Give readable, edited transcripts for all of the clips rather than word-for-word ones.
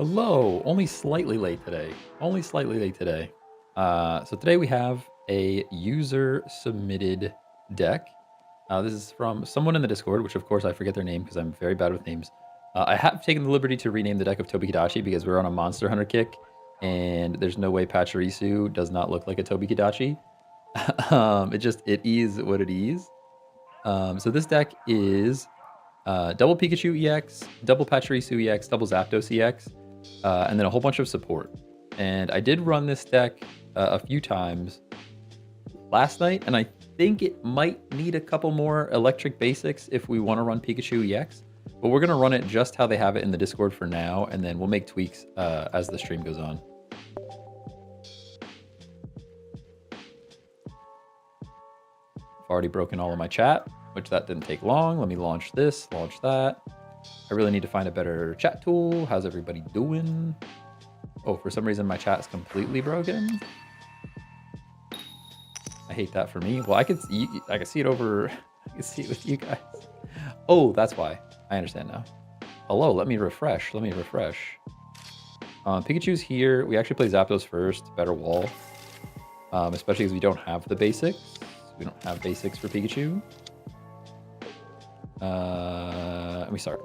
Hello. Only slightly late today. Only slightly late today. So today we have a user submitted deck. This is from someone in the Discord, which of course I forget their name because I'm very bad with names. I have taken the liberty to rename the deck of Tobi-Kadachi because we're on a Monster Hunter kick, and there's no way Pachirisu does not look like a Tobi-Kadachi. It is what it is. So this deck is double Pikachu EX, double Pachirisu EX, double Zapdos EX, and then a whole bunch of support. And I did run this deck a few times last night, and I think it might need a couple more electric basics if we want to run Pikachu EX. But we're going to run it just how they have it in the Discord for now, and then we'll make tweaks as the stream goes on. I've already broken all of my chat, which that didn't take long. Let me launch this, launch that. I really need to find a better chat tool. How's everybody doing? Oh, for some reason my chat is completely broken. I hate that for me. Well, I can see it over. I can see it with you guys. Oh, that's why. I understand now. Hello, let me refresh. Let me refresh. Pikachu's here. We actually play Zapdos first. Better wall. Especially because we don't have the basics. We don't have basics for Pikachu. Let me start.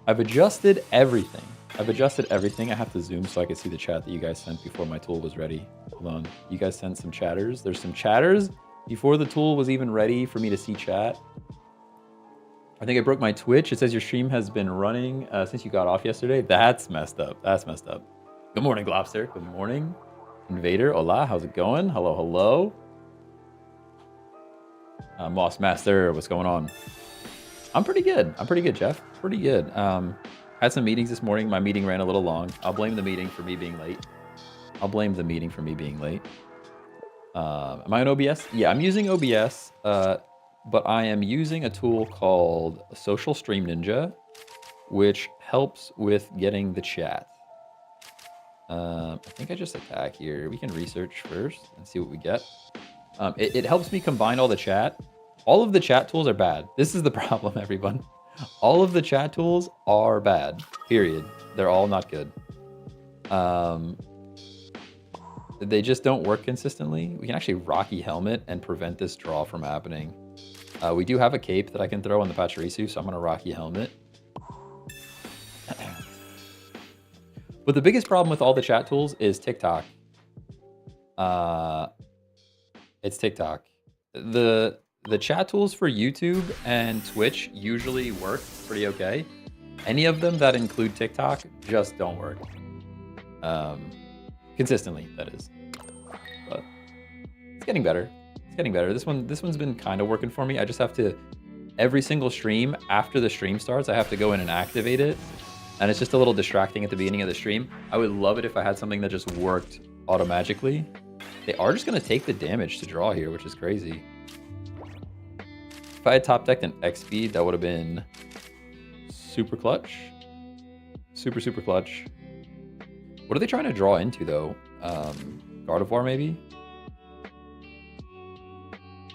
I've adjusted everything. I have to zoom so I can see the chat that you guys sent before my tool was ready. Hold on. You guys sent some chatters. There's some chatters before the tool was even ready for me to see chat. I think I broke my Twitch. It says your stream has been running since you got off yesterday. That's messed up. That's messed up. Good morning, Globster. Good morning. Invader. Hola. How's it going? Hello, hello. Moss Master. What's going on? I'm pretty good. I'm pretty good, Jeff. Pretty good. Had some meetings this morning. My meeting ran a little long. I'll blame the meeting for me being late. Am I on OBS? Yeah, I'm using OBS, but I am using a tool called Social Stream Ninja, which helps with getting the chat. I think I just attack here. We can research first and see what we get. It helps me combine all the chat. All of the chat tools are bad. This is the problem, everyone. All of the chat tools are bad, period. They're all not good. They just don't work consistently. We can actually Rocky Helmet and prevent this draw from happening. We do have a cape that I can throw on the Pachirisu, so I'm going to Rocky Helmet. But the biggest problem with all the chat tools is TikTok. It's TikTok. The chat tools for YouTube and Twitch usually work pretty okay. Any of them that include TikTok just don't work. Consistently, that is. But it's getting better. It's getting better. This one's been kind of working for me. I just have to, every single stream, after the stream starts, I have to go in and activate it. And it's just a little distracting at the beginning of the stream. I would love it if I had something that just worked automatically. They are just going to take the damage to draw here, which is crazy. If I had top decked an X speed, that would have been super clutch. Super, super clutch. What are they trying to draw into, though? Gardevoir, maybe?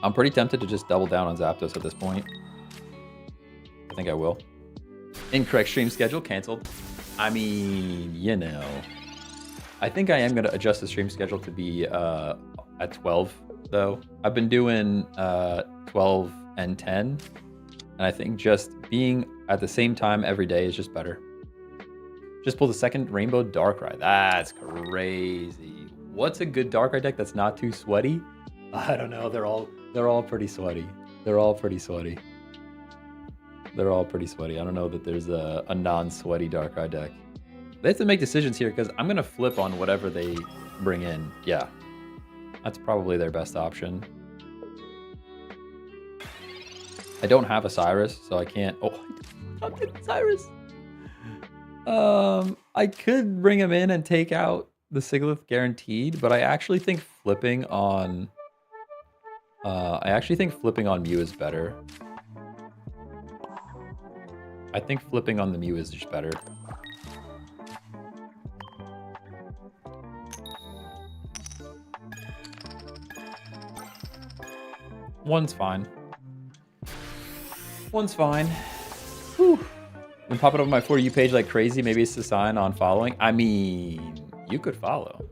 I'm pretty tempted to just double down on Zapdos at this point. I think I will. Incorrect stream schedule, canceled. I mean, you know. I think I am going to adjust the stream schedule to be at 12, though. I've been doing 12 and 10, and I think just being at the same time every day is just better. Just pull the second Rainbow Darkrai. That's crazy. What's a good Darkrai deck that's not too sweaty? I don't know. They're all pretty sweaty. They're all pretty sweaty. They're all pretty sweaty. I don't know that there's a non-sweaty Darkrai deck. They have to make decisions here because I'm going to flip on whatever they bring in. Yeah, that's probably their best option. I don't have a Cyrus, so I can't... Oh, I don't get Cyrus. I could bring him in and take out the Sigilyph guaranteed, but I actually think flipping on... Mew is better. I think flipping on the Mew is just better. One's fine. One's fine. Whew. Been popping up on my For You page like crazy. Maybe it's a sign on following. I mean, you could follow.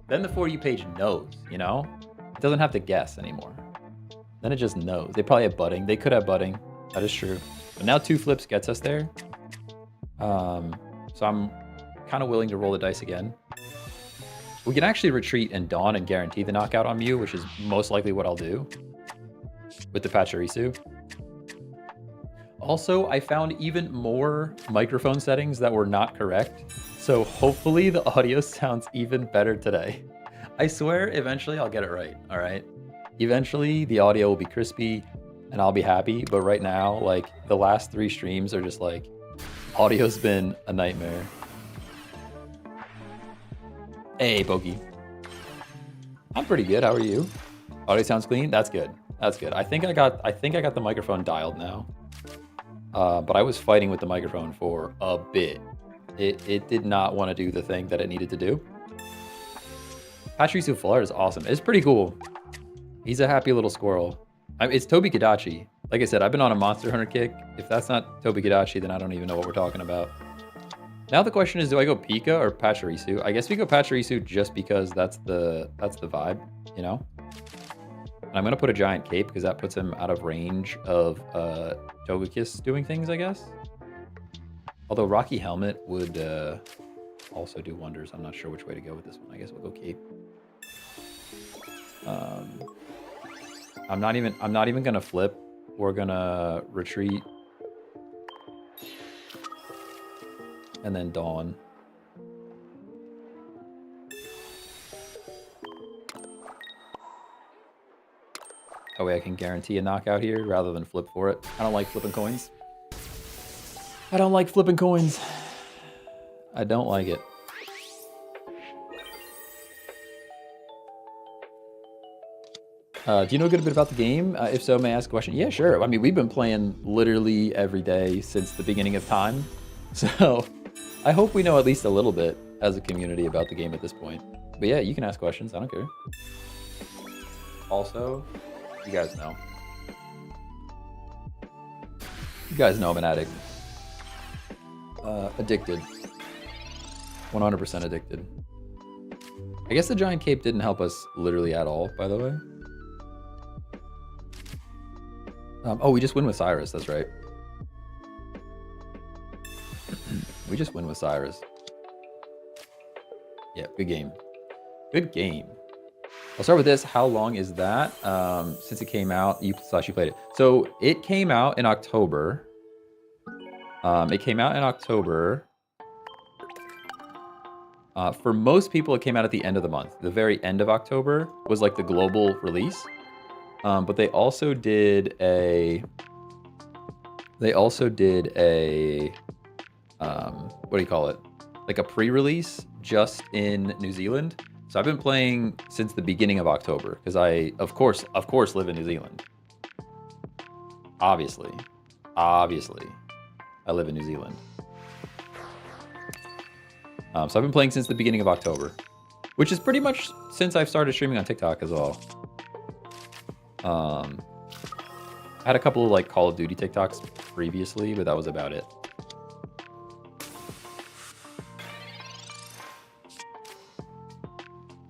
Then the For You page knows, you know? It doesn't have to guess anymore. Then it just knows. They probably have budding. They could have budding. That is true. But now 2 flips gets us there. So I'm kind of willing to roll the dice again. We can actually retreat and Dawn and guarantee the knockout on Mew, which is most likely what I'll do with the Pachirisu. Also, I found even more microphone settings that were not correct. So hopefully the audio sounds even better today. I swear eventually I'll get it right, all right? Eventually the audio will be crispy and I'll be happy. But right now, like the last 3 streams are just like, audio's been a nightmare. Hey, Pokey. I'm pretty good. How are you? Audio sounds clean. That's good. That's good. I think I got the microphone dialed now. But I was fighting with the microphone for a bit. It did not want to do the thing that it needed to do. Pachirisu Flare is awesome. It's pretty cool. He's a happy little squirrel. It's Tobi-Kadachi. Like I said, I've been on a Monster Hunter kick. If that's not Tobi-Kadachi, then I don't even know what we're talking about. Now the question is, do I go Pika or Pachirisu? I guess we go Pachirisu just because that's the vibe, you know? And I'm gonna put a giant cape because that puts him out of range of Togekiss doing things, I guess. Although Rocky Helmet would also do wonders. I'm not sure which way to go with this one. I guess we'll go cape. I'm not even gonna flip. We're gonna retreat. And then Dawn. That way I can guarantee a knockout here rather than flip for it. I don't like flipping coins. I don't like flipping coins. I don't like it. Do you know a good bit about the game? If so, may I ask a question? Yeah, sure. I mean, we've been playing literally every day since the beginning of time. So I hope we know at least a little bit as a community about the game at this point. But yeah, you can ask questions. I don't care. Also, you guys know. You guys know I'm an addict. Addicted. 100% addicted. I guess the giant cape didn't help us literally at all, by the way. Oh, we just win with Cyrus. That's right. We just win with Cyrus. Yeah, good game. Good game. I'll start with this. How long is that? Since it came out, you played it. So it came out in October. For most people, it came out at the end of the month. The very end of October was like the global release. But they also did a what do you call it? Like a pre-release just in New Zealand. So I've been playing since the beginning of October because I, of course, live in New Zealand. Obviously, I live in New Zealand. So I've been playing since the beginning of October, which is pretty much since I've started streaming on TikTok as well. I had a couple of like Call of Duty TikToks previously, but that was about it.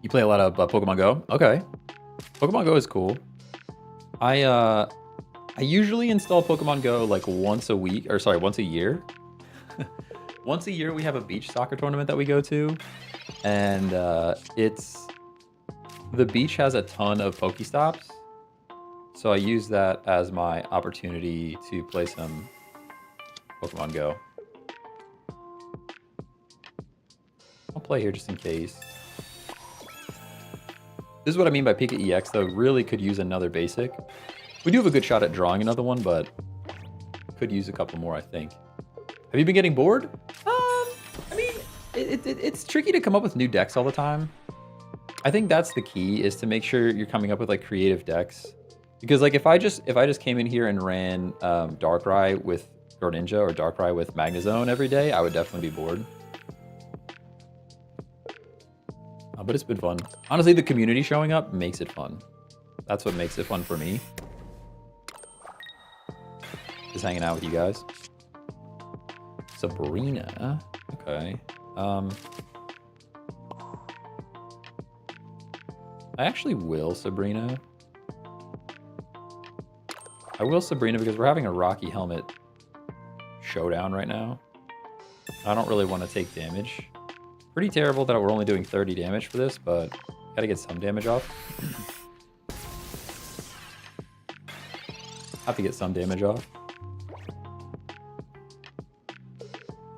You play a lot of Pokemon Go? Okay. Pokemon Go is cool. I usually install Pokemon Go like once a year. Once a year we have a beach soccer tournament that we go to. And the beach has a ton of Pokestops. So I use that as my opportunity to play some Pokemon Go. I'll play here just in case. This is what I mean by Pika EX, though. Really could use another basic. We do have a good shot at drawing another one, but could use a couple more, I think. Have you been getting bored? I mean, it's tricky to come up with new decks all the time. I think that's the key, is to make sure you're coming up with like creative decks. Because like if I just came in here and ran Darkrai with Greninja or Darkrai with Magnezone every day, I would definitely be bored. But it's been fun. Honestly, the community showing up makes it fun. That's what makes it fun for me. Just hanging out with you guys. Sabrina. Okay. I actually will Sabrina. I will Sabrina because we're having a Rocky Helmet showdown right now. I don't really want to take damage. Pretty terrible that we're only doing 30 damage for this, but gotta get some damage off. Have to get some damage off.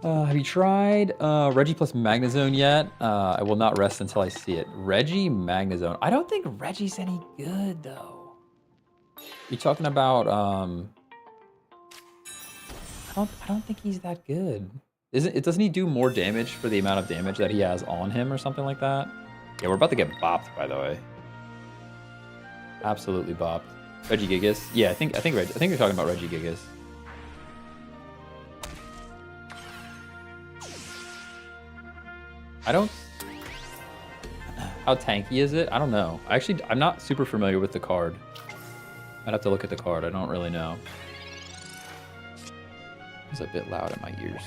Have you tried Reggie plus Magnezone yet? I will not rest until I see it. Reggie Magnezone. I don't think Reggie's any good though. You're talking about I don't think he's that good. Doesn't he do more damage for the amount of damage that he has on him or something like that? Yeah, we're about to get bopped, by the way. Absolutely bopped. Regigigas. Yeah, I think you're talking about Regigigas. I don't. How tanky is it? I don't know. I'm not super familiar with the card. I'd have to look at the card. I don't really know. It's a bit loud in my ears.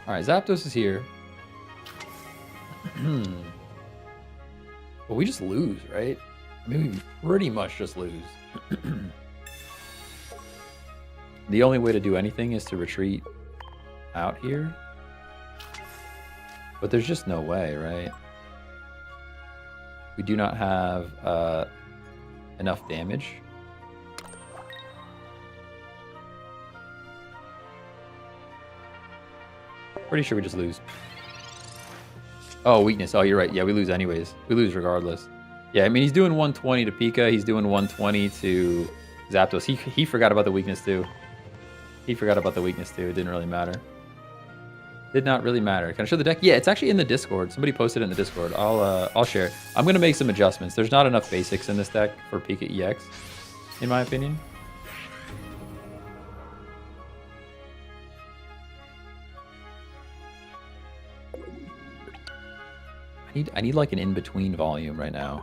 All right, Zapdos is here. But we just lose, right? I mean, we pretty much just lose. The only way to do anything is to retreat out here. But there's just no way, right? We do not have enough damage. Pretty sure we just lose. Oh, weakness. Oh, you're right. Yeah, we lose anyways. We lose regardless. Yeah, I mean, he's doing 120 to Pika. He's doing 120 to Zapdos. He forgot about the weakness too. He forgot about the weakness too. It didn't really matter. Did not really matter. Can I show the deck? Yeah, it's actually in the Discord. Somebody posted it in the Discord. I'll share. I'm gonna make some adjustments. There's not enough basics in this deck for Pika EX, in my opinion. I need like an in-between volume right now.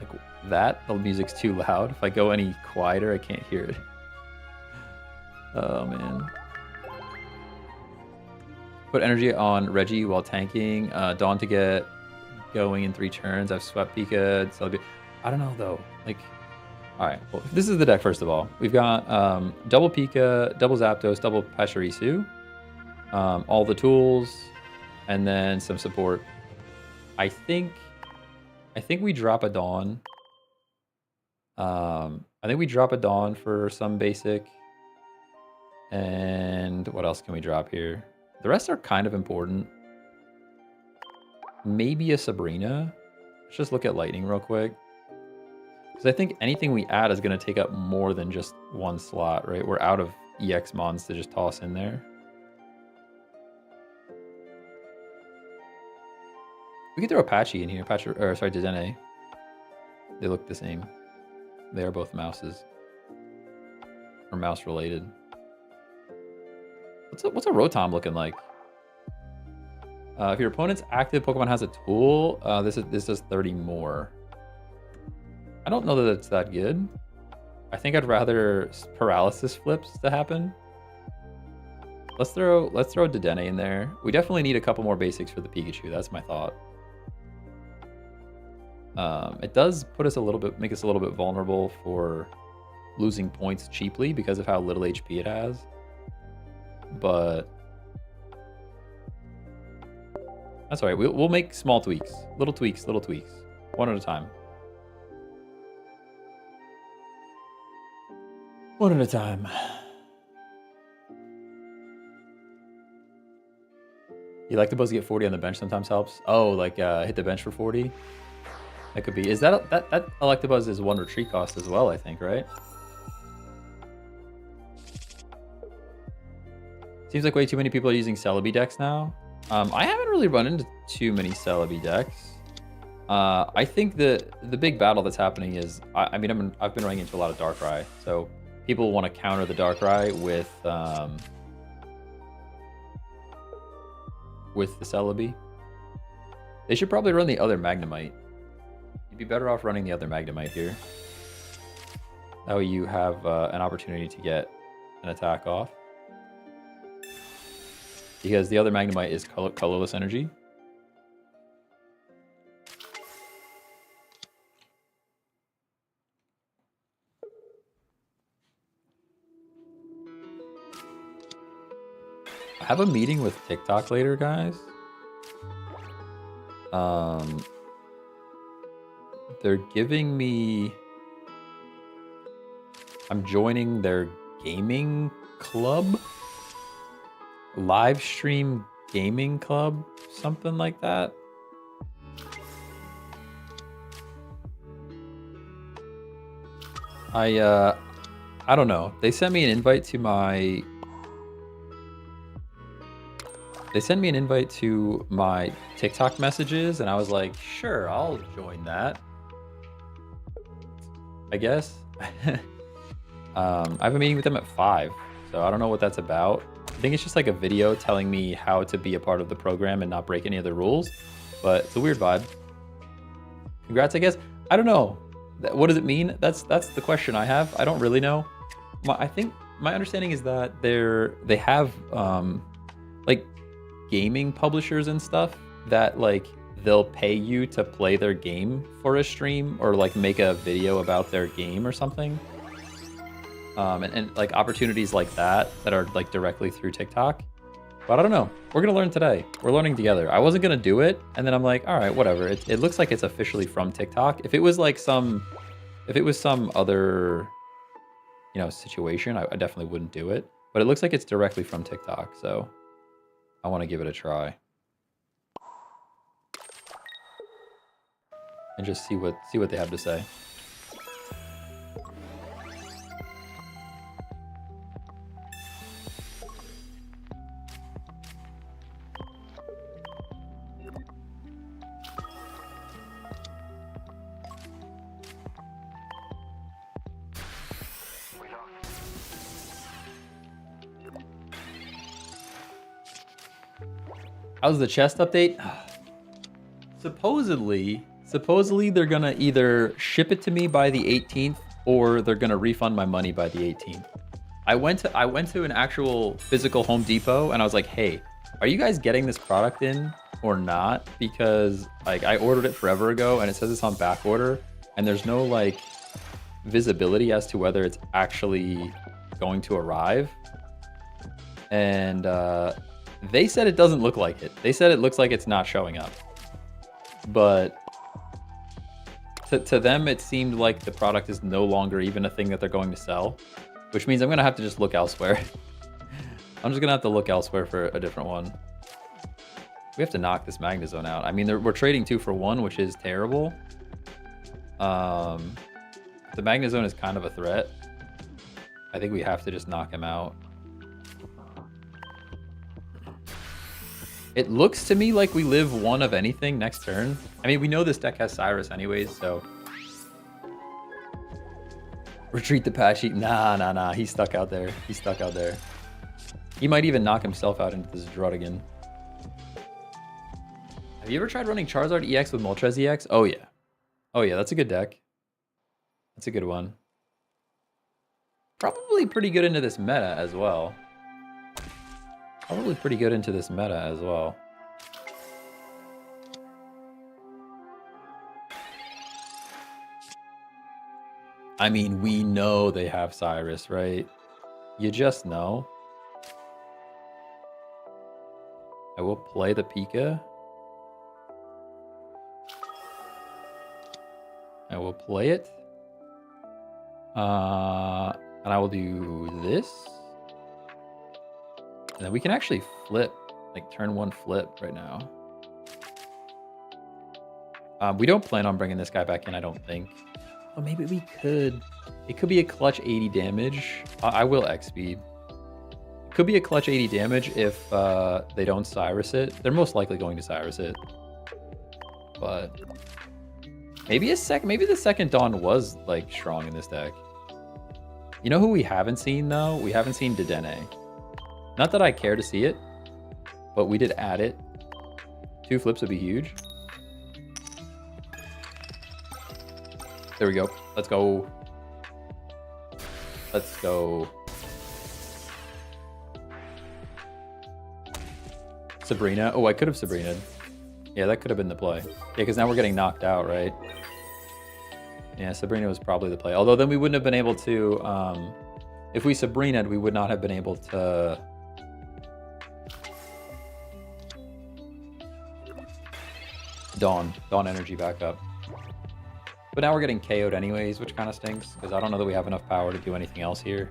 Like that, the music's too loud. If I go any quieter, I can't hear it. Oh man. Put energy on Reggie while tanking. Dawn to get going in 3 turns. I've swept Pika. I don't know though. Like, all right. Well, this is the deck first of all. We've got double Pika, double Zapdos, double Pachirisu, all the tools, and then some support. I think we drop a Dawn. I think we drop a Dawn for some basic. And what else can we drop here? The rest are kind of important. Maybe a Sabrina. Let's just look at lightning real quick. Because I think anything we add is going to take up more than just one slot, right? We're out of EX mons to just toss in there. We could throw Apache in here. Dedenne. They look the same. They are both mouses. Or mouse related. What's a Rotom looking like? If your opponent's active Pokemon has a tool, this does 30 more. I don't know that it's that good. I think I'd rather paralysis flips to happen. Let's throw Dedenne in there. We definitely need a couple more basics for the Pikachu. That's my thought. It does put us make us a little bit vulnerable for losing points cheaply because of how little HP it has. But that's all right. We'll make small tweaks, little tweaks, one at a time. One at a time. You like the buzz to get 40 on the bench sometimes helps. Oh, like hit the bench for 40. That could be. Is that Electabuzz is 1 retreat cost as well? I think, right? Seems like way too many people are using Celebi decks now. I haven't really run into too many Celebi decks. I think the big battle that's happening is, I've been running into a lot of Darkrai, so people want to counter the Darkrai with the Celebi. They should probably run the other Magnemite. You'd be better off running the other Magnemite here. That way you have an opportunity to get an attack off. because the other Magnemite is colorless energy. I have a meeting with TikTok later, guys. They're giving me... I'm joining their gaming club? Live stream gaming club? Something like that. I don't know. They sent me an invite to my... They sent me an invite to my TikTok messages, and I was like, sure, I'll join that. I guess. I have a meeting with them at 5, so I don't know what that's about. I think it's just like a video telling me how to be a part of the program and not break any of the rules, but it's a weird vibe. Congrats, I guess. I don't know. What does it mean? That's the question I have. I don't really know. I think my understanding is that they have like gaming publishers and stuff that like they'll pay you to play their game for a stream or like make a video about their game or something. And like opportunities like that are like directly through TikTok. But I don't know. We're gonna learn today. We're learning together. I wasn't gonna do it, and then I'm like, all right, whatever. It looks like it's officially from TikTok. If it was like some other, you know, situation, I definitely wouldn't do it. But it looks like it's directly from TikTok, so I want to give it a try and just see what they have to say. How's the chest update? Supposedly they're gonna either ship it to me by the 18th or they're gonna refund my money by the 18th. I went to an actual physical Home Depot and I was like, hey, are you guys getting this product in or not? Because like I ordered it forever ago and it says it's on back order and there's no like visibility as to whether it's actually going to arrive. And they said it doesn't look like it. They said it looks like it's not showing up. But to them, it seemed like the product is no longer even a thing that they're going to sell, which means I'm going to have to just look elsewhere. I'm just going to have to look elsewhere for a different one. We have to knock this Magnezone out. I mean, we're trading 2 for 1, which is terrible. The Magnezone is kind of a threat. I think we have to just knock him out. It looks to me like we live 1 of anything next turn. I mean, we know this deck has Cyrus anyways, so... Retreat the Patchy. Nah. He's stuck out there. He's stuck out there. He might even knock himself out into this Druddigan. Have you ever tried running Charizard EX with Moltres EX? Oh, yeah. Oh, yeah, that's a good deck. That's a good one. Probably pretty good into this meta as well. Probably pretty good into this meta as well. I mean, we know they have Cyrus, right? You just know. I will play the Pika. I will play it. And I will do this. And then we can actually flip, like turn 1 flip right now. We don't plan on bringing this guy back in, I don't think. Oh, maybe we could. It could be a clutch 80 damage. I will X-speed. It could be a clutch 80 damage if they don't Cyrus it. They're most likely going to Cyrus it. But maybe the second Dawn was like strong in this deck. You know who we haven't seen though? We haven't seen Dedenne. Not that I care to see it, but we did add it. 2 flips would be huge. There we go. Let's go. Let's go. Sabrina. Oh, I could have Sabrinaed. Yeah, that could have been the play. Yeah, because now we're getting knocked out, right? Yeah, Sabrina was probably the play. Although then we wouldn't have been able to... if we Sabrinaed, we would not have been able to... Dawn energy back up. But now we're getting KO'd anyways, which kind of stinks, because I don't know that we have enough power to do anything else here.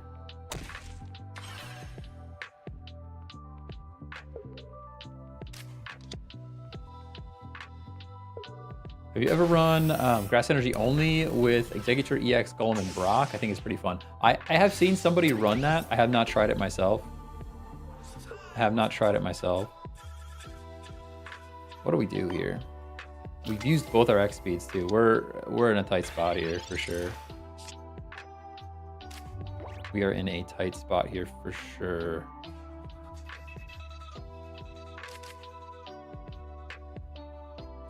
Have you ever run Grass Energy only with Executor EX, Golem, and Brock? I think it's pretty fun. I have seen somebody run that. I have not tried it myself. What do we do here? We've used both our X speeds too. We're in a tight spot here for sure. We are in a tight spot here for sure.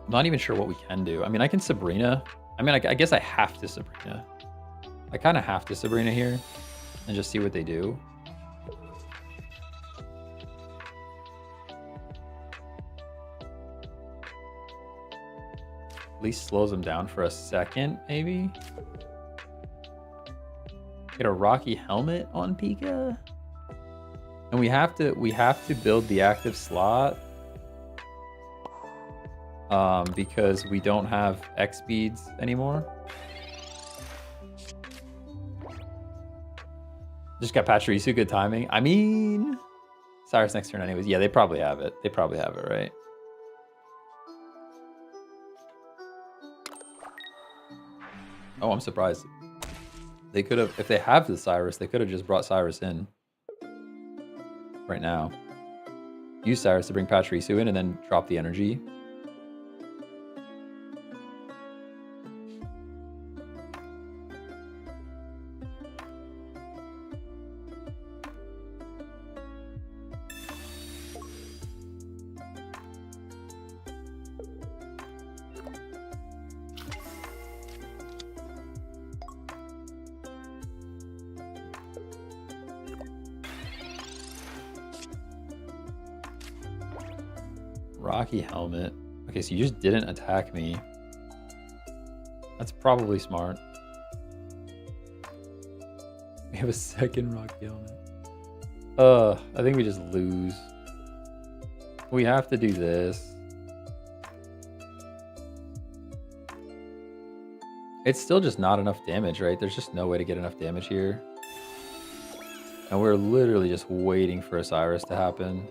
I'm not even sure what we can do. I mean, I can Sabrina. I mean, I guess I have to Sabrina. I kind of have to Sabrina here and just see what they do. At least slows them down for a second, maybe. Get a Rocky Helmet on Pika. And we have to build the active slot. Because we don't have X speeds anymore. Just got Pachirisu, good timing. I mean, Cyrus next turn anyways. Yeah, they probably have it. They probably have it, right? Oh, I'm surprised. They could have, if they have the Cyrus, they could have just brought Cyrus in right now. Use Cyrus to bring Pachirisu in and then drop the energy. Rocky Helmet. Okay, so you just didn't attack me. That's probably smart. We have a second Rocky Helmet. I think we just lose. We have to do this. It's still just not enough damage, right? There's just no way to get enough damage here. And we're literally just waiting for Osiris to happen.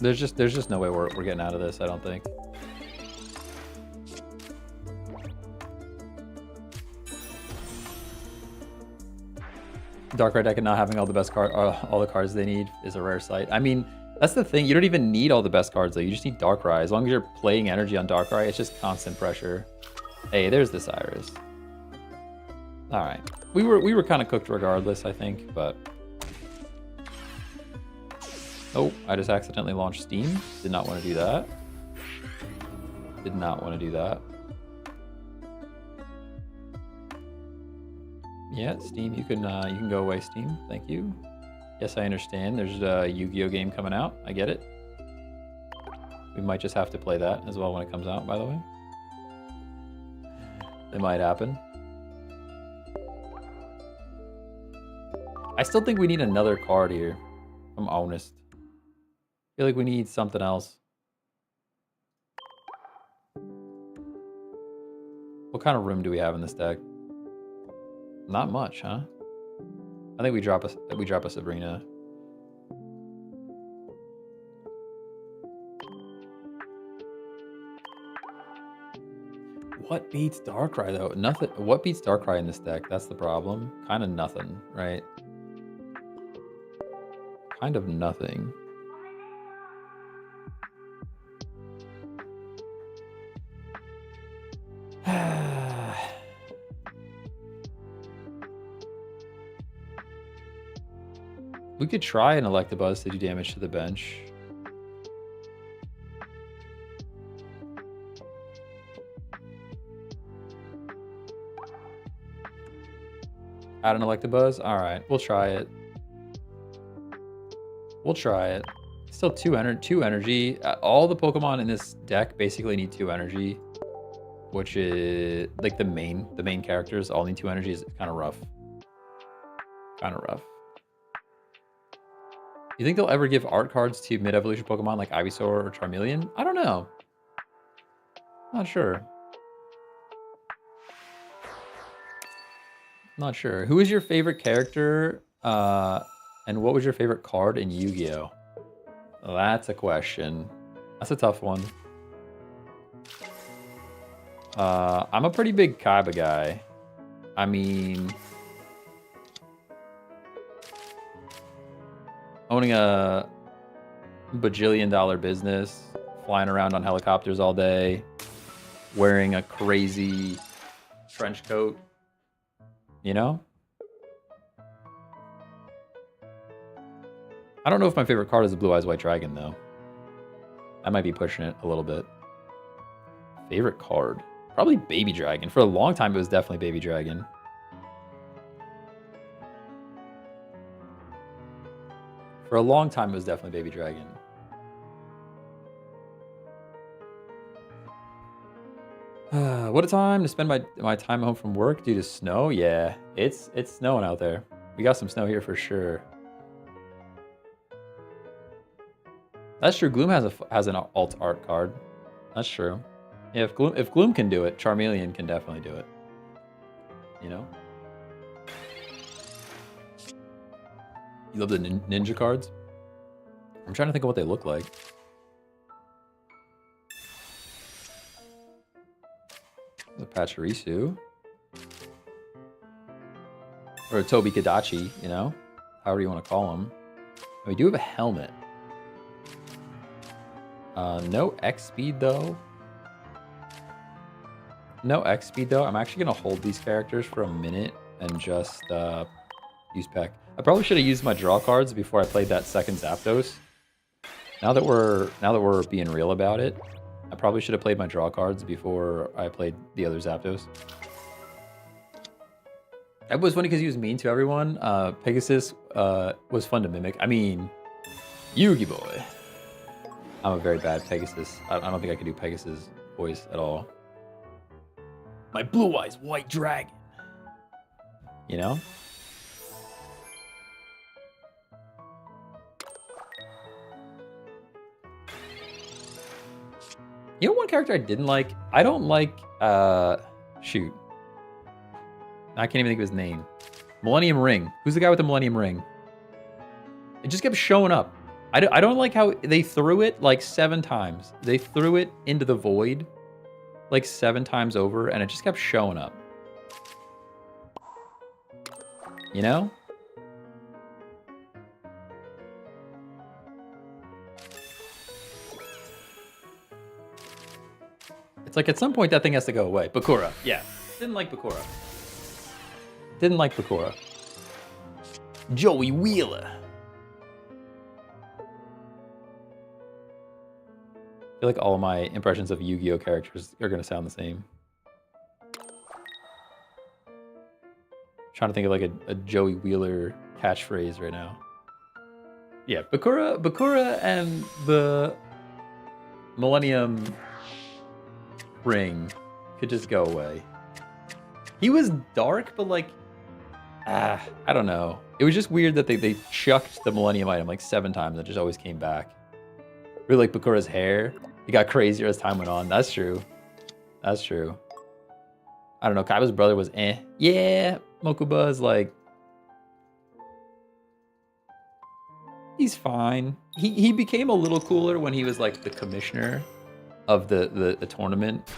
There's just no way we're getting out of this, I don't think. Darkrai deck and not having all the best all the cards they need is a rare sight. I mean, that's the thing. You don't even need all the best cards though. You just need Darkrai. As long as you're playing energy on Darkrai, it's just constant pressure. Hey, there's the Cyrus. All right, we were kind of cooked regardless, I think, but. Oh, I just accidentally launched Steam. Did not want to do that. Did not want to do that. Yeah, Steam, you can go away, Steam. Thank you. Yes, I understand. There's a Yu-Gi-Oh game coming out. I get it. We might just have to play that as well when it comes out, by the way. It might happen. I still think we need another card here. If I'm honest. I feel like we need something else. What kind of room do we have in this deck? Not much, huh? I think we drop a Sabrina. What beats Darkrai though? Nothing. What beats Darkrai in this deck? That's the problem. Kind of nothing, right? Kind of nothing. We could try an Electabuzz to do damage to the bench. Add an Electabuzz? Alright, we'll try it. We'll try it. Still 2 energy. All the Pokemon in this deck basically need 2 energy, which is like the main characters all need 2 energy. Is kind of rough. Kind of rough. You think they'll ever give art cards to mid-evolution Pokemon like Ivysaur or Charmeleon? I don't know. Not sure. Not sure. Who is your favorite character? And what was your favorite card in Yu-Gi-Oh? Well, that's a question. That's a tough one. I'm a pretty big Kaiba guy. I mean, owning a bajillion-dollar business, flying around on helicopters all day, wearing a crazy trench coat, you know? I don't know if my favorite card is the Blue Eyes White Dragon, though. I might be pushing it a little bit. Favorite card? Probably Baby Dragon. For a long time, it was definitely Baby Dragon. For a long time, it was definitely Baby Dragon. What a time to spend my time home from work due to snow. Yeah, it's snowing out there. We got some snow here for sure. That's true. Gloom has an alt art card. That's true. Yeah, if Gloom can do it, Charmeleon can definitely do it. You know? You love the ninja cards? I'm trying to think of what they look like. The Pachirisu. Or a Tobi Kadachi, you know? However you want to call them. And we do have a helmet. No X speed though. No X speed though. I'm actually gonna hold these characters for a minute and just use Peck. I probably should have used my draw cards before I played that second Zapdos. Now that we're being real about it, I probably should have played my draw cards before I played the other Zapdos. It was funny because he was mean to everyone. Pegasus was fun to mimic. I mean, Yugi boy. I'm a very bad Pegasus. I don't think I can do Pegasus voice at all. My Blue Eyes White Dragon. You know? You know one character I didn't like? I don't like, shoot. I can't even think of his name. Millennium Ring. Who's the guy with the Millennium Ring? It just kept showing up. I don't like how they threw it like 7 times. They threw it into the void like 7 times over, and it just kept showing up. You know? It's like at some point that thing has to go away. Bakura, yeah. Didn't like Bakura. Didn't like Bakura. Joey Wheeler. I feel like all of my impressions of Yu-Gi-Oh characters are going to sound the same. Trying to think of like a Joey Wheeler catchphrase right now. Yeah, Bakura and the Millennium Ring could just go away. He was dark, but like, I don't know. It was just weird that they chucked the Millennium item like 7 times and it just always came back. Really like Bakura's hair. It got crazier as time went on. That's true. That's true. I don't know. Kaiba's brother was eh. Yeah, Mokuba's like... He's fine. He became a little cooler when he was like the commissioner of the tournament.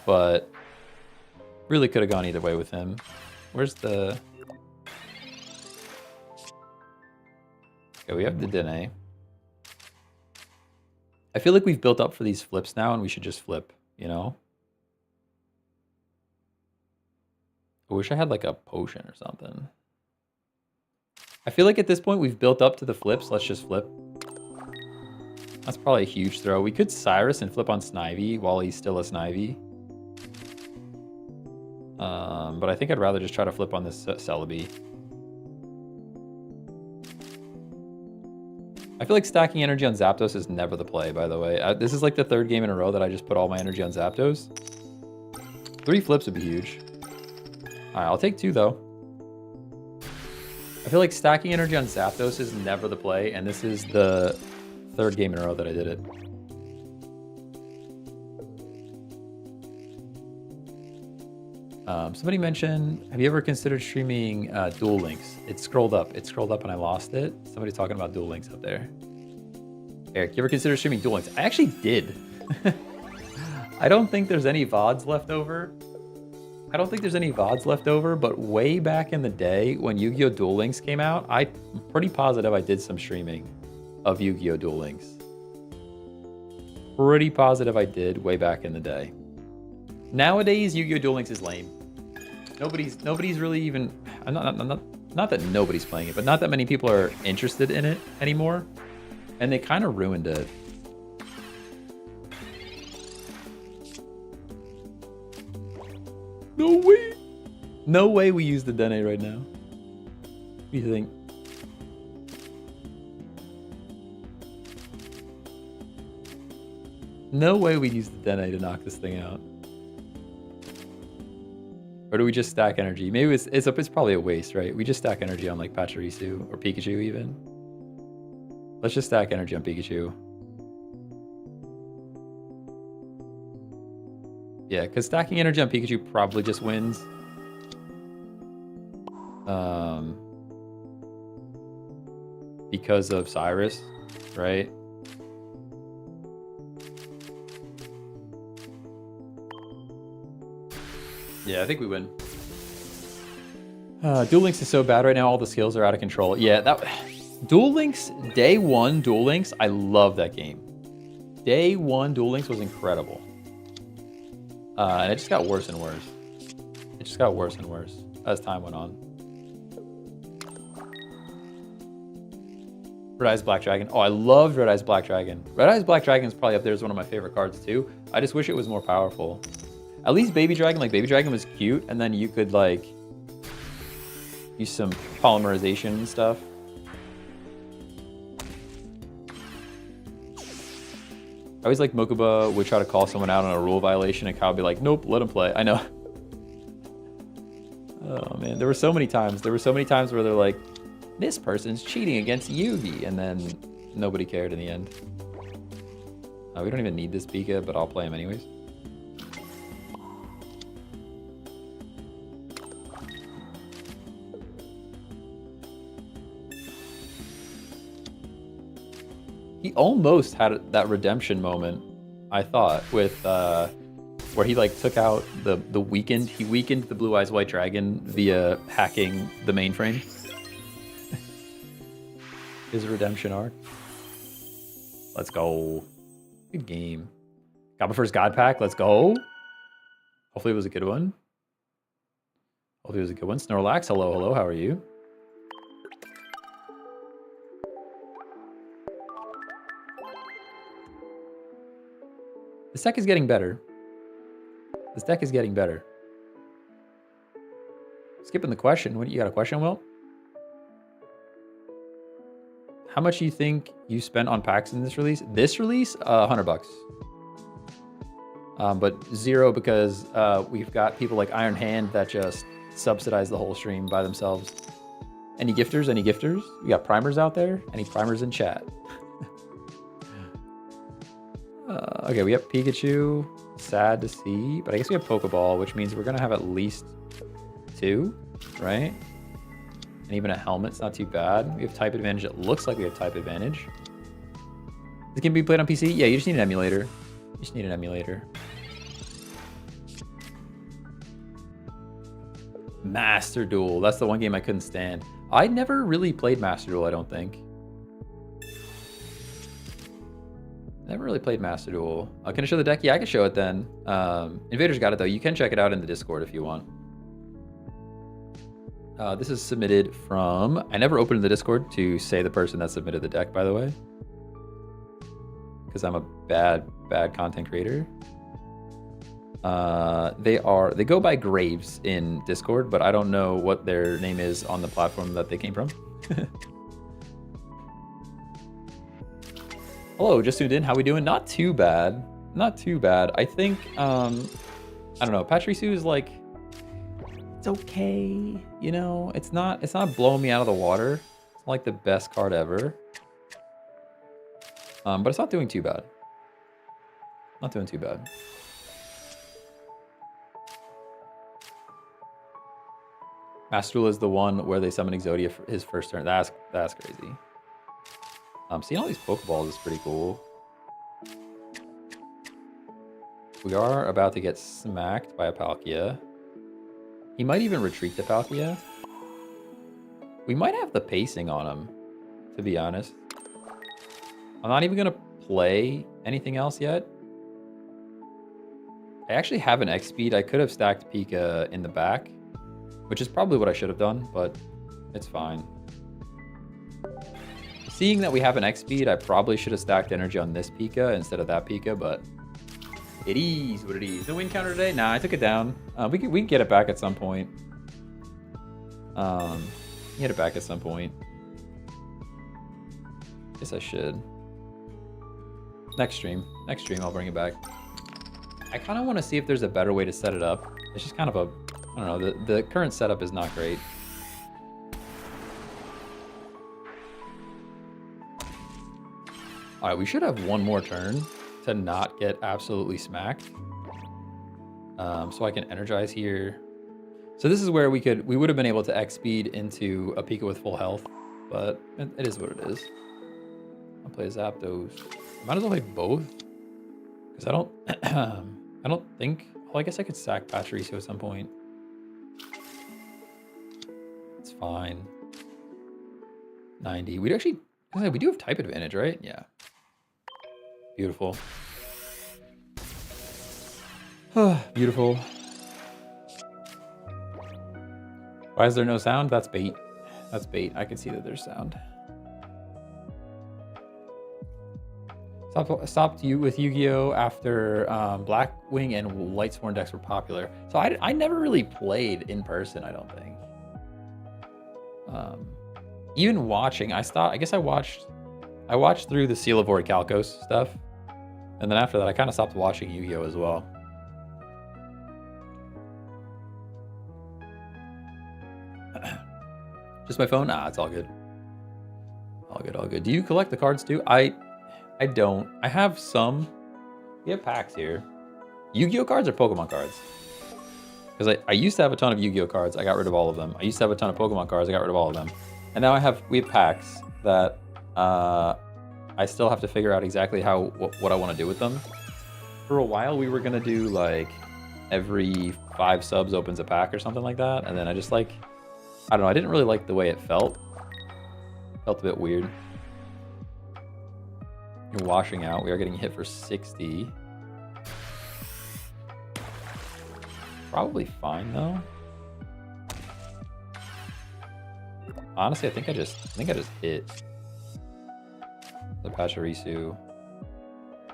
But really could have gone either way with him. Where's the... Okay, we have the Dene. I feel like we've built up for these flips now, and we should just flip, you know? I wish I had like a potion or something. I feel like at this point we've built up to the flips. Let's just flip. That's probably a huge throw. We could Cyrus and flip on Snivy while he's still a Snivy. But I think I'd rather just try to flip on this Celebi. I feel like stacking energy on Zapdos is never the play, by the way. This is like the third game in a row that I just put all my energy on Zapdos. 3 flips would be huge. All right, I'll take 2, though. I feel like stacking energy on Zapdos is never the play, and this is the third game in a row that I did it. Somebody mentioned, have you ever considered streaming Duel Links? It scrolled up. It scrolled up and I lost it. Somebody's talking about Duel Links up there. Eric, you ever considered streaming Duel Links? I actually did. I don't think there's any VODs left over. But way back in the day when Yu-Gi-Oh! Duel Links came out, I'm pretty positive I did some streaming of Yu-Gi-Oh! Duel Links. Pretty positive I did way back in the day. Nowadays, Yu-Gi-Oh! Duel Links is lame. Nobody's really even... Not that nobody's playing it, but not that many people are interested in it anymore. And they kind of ruined it. No way! No way we use the Dene right now. What do you think? No way we use the Dene to knock this thing out. Or do we just stack energy? Maybe it's probably a waste, right? We just stack energy on like Pachirisu or Pikachu even. Let's just stack energy on Pikachu. Yeah, because stacking energy on Pikachu probably just wins. Because of Cyrus, right? Yeah, I think we win. Duel Links is so bad right now. All the skills are out of control. Yeah, Duel Links, day 1 Duel Links, I love that game. Day 1 Duel Links was incredible. And it just got worse and worse. It just got worse and worse as time went on. Red Eyes Black Dragon. Oh, I loved Red Eyes Black Dragon. Red Eyes Black Dragon is probably up there as one of my favorite cards too. I just wish it was more powerful. At least Baby Dragon, like Baby Dragon was cute, and then you could like use some polymerization and stuff. I always like Mokuba would try to call someone out on a rule violation, and Kyle would be like, nope, let him play. I know. Oh man, there were so many times. There were so many times where they're like, this person's cheating against Yugi, and then nobody cared in the end. We don't even need this Pika, but I'll play him anyways. He almost had that redemption moment, I thought, with where he like took out the weakened. He weakened the Blue Eyes White Dragon via hacking the mainframe. His redemption arc. Let's go. Good game. Got my first God Pack. Let's go. Hopefully it was a good one. Hopefully it was a good one. Snorlax, hello, hello. How are you? This deck is getting better. This deck is getting better. Skipping the question. What, you got a question, Will? How much do you think you spent on packs in this release? This release, $100. But 0 because we've got people like Iron Hand that just subsidize the whole stream by themselves. Any gifters? Any gifters? We got primers out there? Any primers in chat? Okay, we have Pikachu. Sad to see, but I guess we have Pokeball, which means we're gonna have at least 2, right? And even a helmet's not too bad. We have type advantage. It looks like we have type advantage. This can be played on PC? Yeah, you just need an emulator. You just need an emulator. Master Duel. That's the one game I couldn't stand. I never really played Master Duel, I don't think. Never really played Master Duel. Can I show the deck? Yeah, I can show it then. Invader's got it though. You can check it out in the Discord if you want. This is submitted from... I never opened the Discord to say the person that submitted the deck, by the way. Because I'm a bad content creator. They go by Graves in Discord, but I don't know what their name is on the platform that they came from. Hello, just tuned in. How we doing? Not too bad. Not too bad. I think I don't know. Pachirisu is like, it's okay. You know, it's not blowing me out of the water. It's not like the best card ever. But it's not doing too bad. Not doing too bad. Master Duel is the one where they summon Exodia for his first turn. That's crazy. Seeing all these Pokeballs is pretty cool. We are about to get smacked by a Palkia. He might even retreat the Palkia. We might have the pacing on him, to be honest. I'm not even going to play anything else yet. I actually have an X speed. I could have stacked Pika in the back, which is probably what I should have done, but it's fine. Seeing that we have an X speed, I probably should have stacked energy on this Pika instead of that Pika, but it is what it is. No win counter today? Nah, I took it down. We can get it back at some point. Get it back at some point. Guess I should. Next stream I'll bring it back. I kind of want to see if there's a better way to set it up. It's just kind of a, I don't know, the current setup is not great. All right, we should have one more turn to not get absolutely smacked. So I can energize here. So this is where we would have been able to X speed into a Pika with full health, but it is what it is. I'll play Zapdos. Might as well play both, because I don't, I don't think. Well, I guess I could sack Pachirisu at some point. It's fine. 90. We do have type advantage, right? Yeah. Beautiful. Beautiful. Why is there no sound? That's bait. That's bait. I can see that there's sound. Stopped you with Yu-Gi-Oh! After Blackwing and Lightsworn decks were popular. So I never really played in person, I don't think. Even watching, I watched through the Seal of Orichalcos stuff. And then after that, I kind of stopped watching Yu-Gi-Oh! As well. Just my phone? Nah, it's all good. All good, all good. Do you collect the cards too? I don't. I have some. We have packs here. Yu-Gi-Oh! Cards or Pokemon cards? Because I used to have a ton of Yu-Gi-Oh! Cards. I got rid of all of them. I used to have a ton of Pokemon cards. I got rid of all of them. And now we have packs that I still have to figure out exactly what I want to do with them. For a while, we were going to do like every 5 subs opens a pack or something like that. And then I just like, I don't know. I didn't really like the way it felt. Felt a bit weird. You're washing out. We are getting hit for 60. Probably fine though. Honestly, I think I just hit the Pachirisu.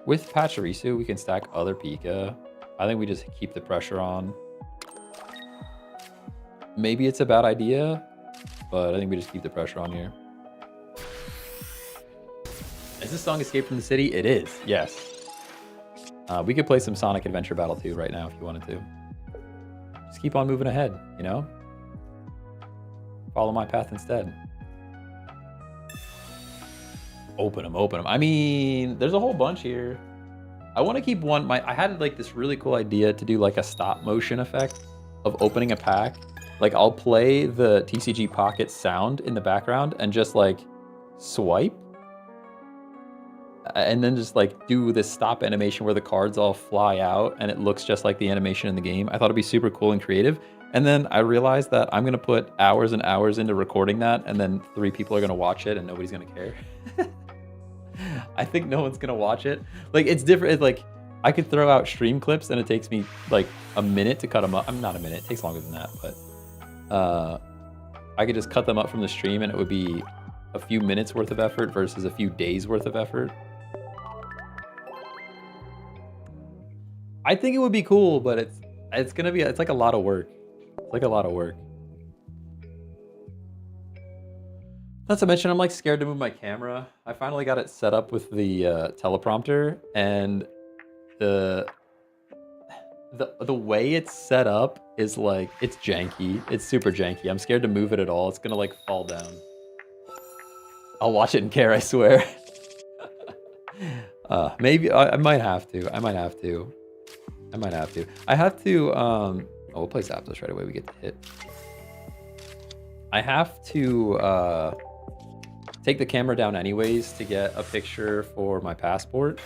With Pachirisu, we can stack other Pika. I think we just keep the pressure on. Maybe it's a bad idea, but I think we just keep the pressure on here. Is this song Escape from the City? It is, yes. We could play some Sonic Adventure Battle 2 right now if you wanted to. Just keep on moving ahead, you know? Follow my path instead. Open them, open them. I mean, there's a whole bunch here. I want to keep one. I had like this really cool idea to do like a stop motion effect of opening a pack. Like I'll play the TCG Pocket sound in the background and just like swipe. And then just like do this stop animation where the cards all fly out and it looks just like the animation in the game. I thought it'd be super cool and creative. And then I realized that I'm going to put hours and hours into recording that. And then 3 people are going to watch it and nobody's going to care. I think no one's going to watch it. Like it's different. It's like I could throw out stream clips and it takes me like a minute to cut them up. I'm not a minute. It takes longer than that. But I could just cut them up from the stream and it would be a few minutes worth of effort versus a few days worth of effort. I think it would be cool, but it's gonna be, it's like a lot of work. It's like a lot of work. Not to mention, I'm like scared to move my camera. I finally got it set up with the teleprompter, and the the way it's set up is like, it's janky. It's super janky. I'm scared to move it at all. It's gonna like fall down. I'll watch it and care, I swear. Maybe I might have to. I might have to. I might have to. I have to. Oh, we'll play Zapdos right away. We get the hit. I have to take the camera down anyways to get a picture for my passport.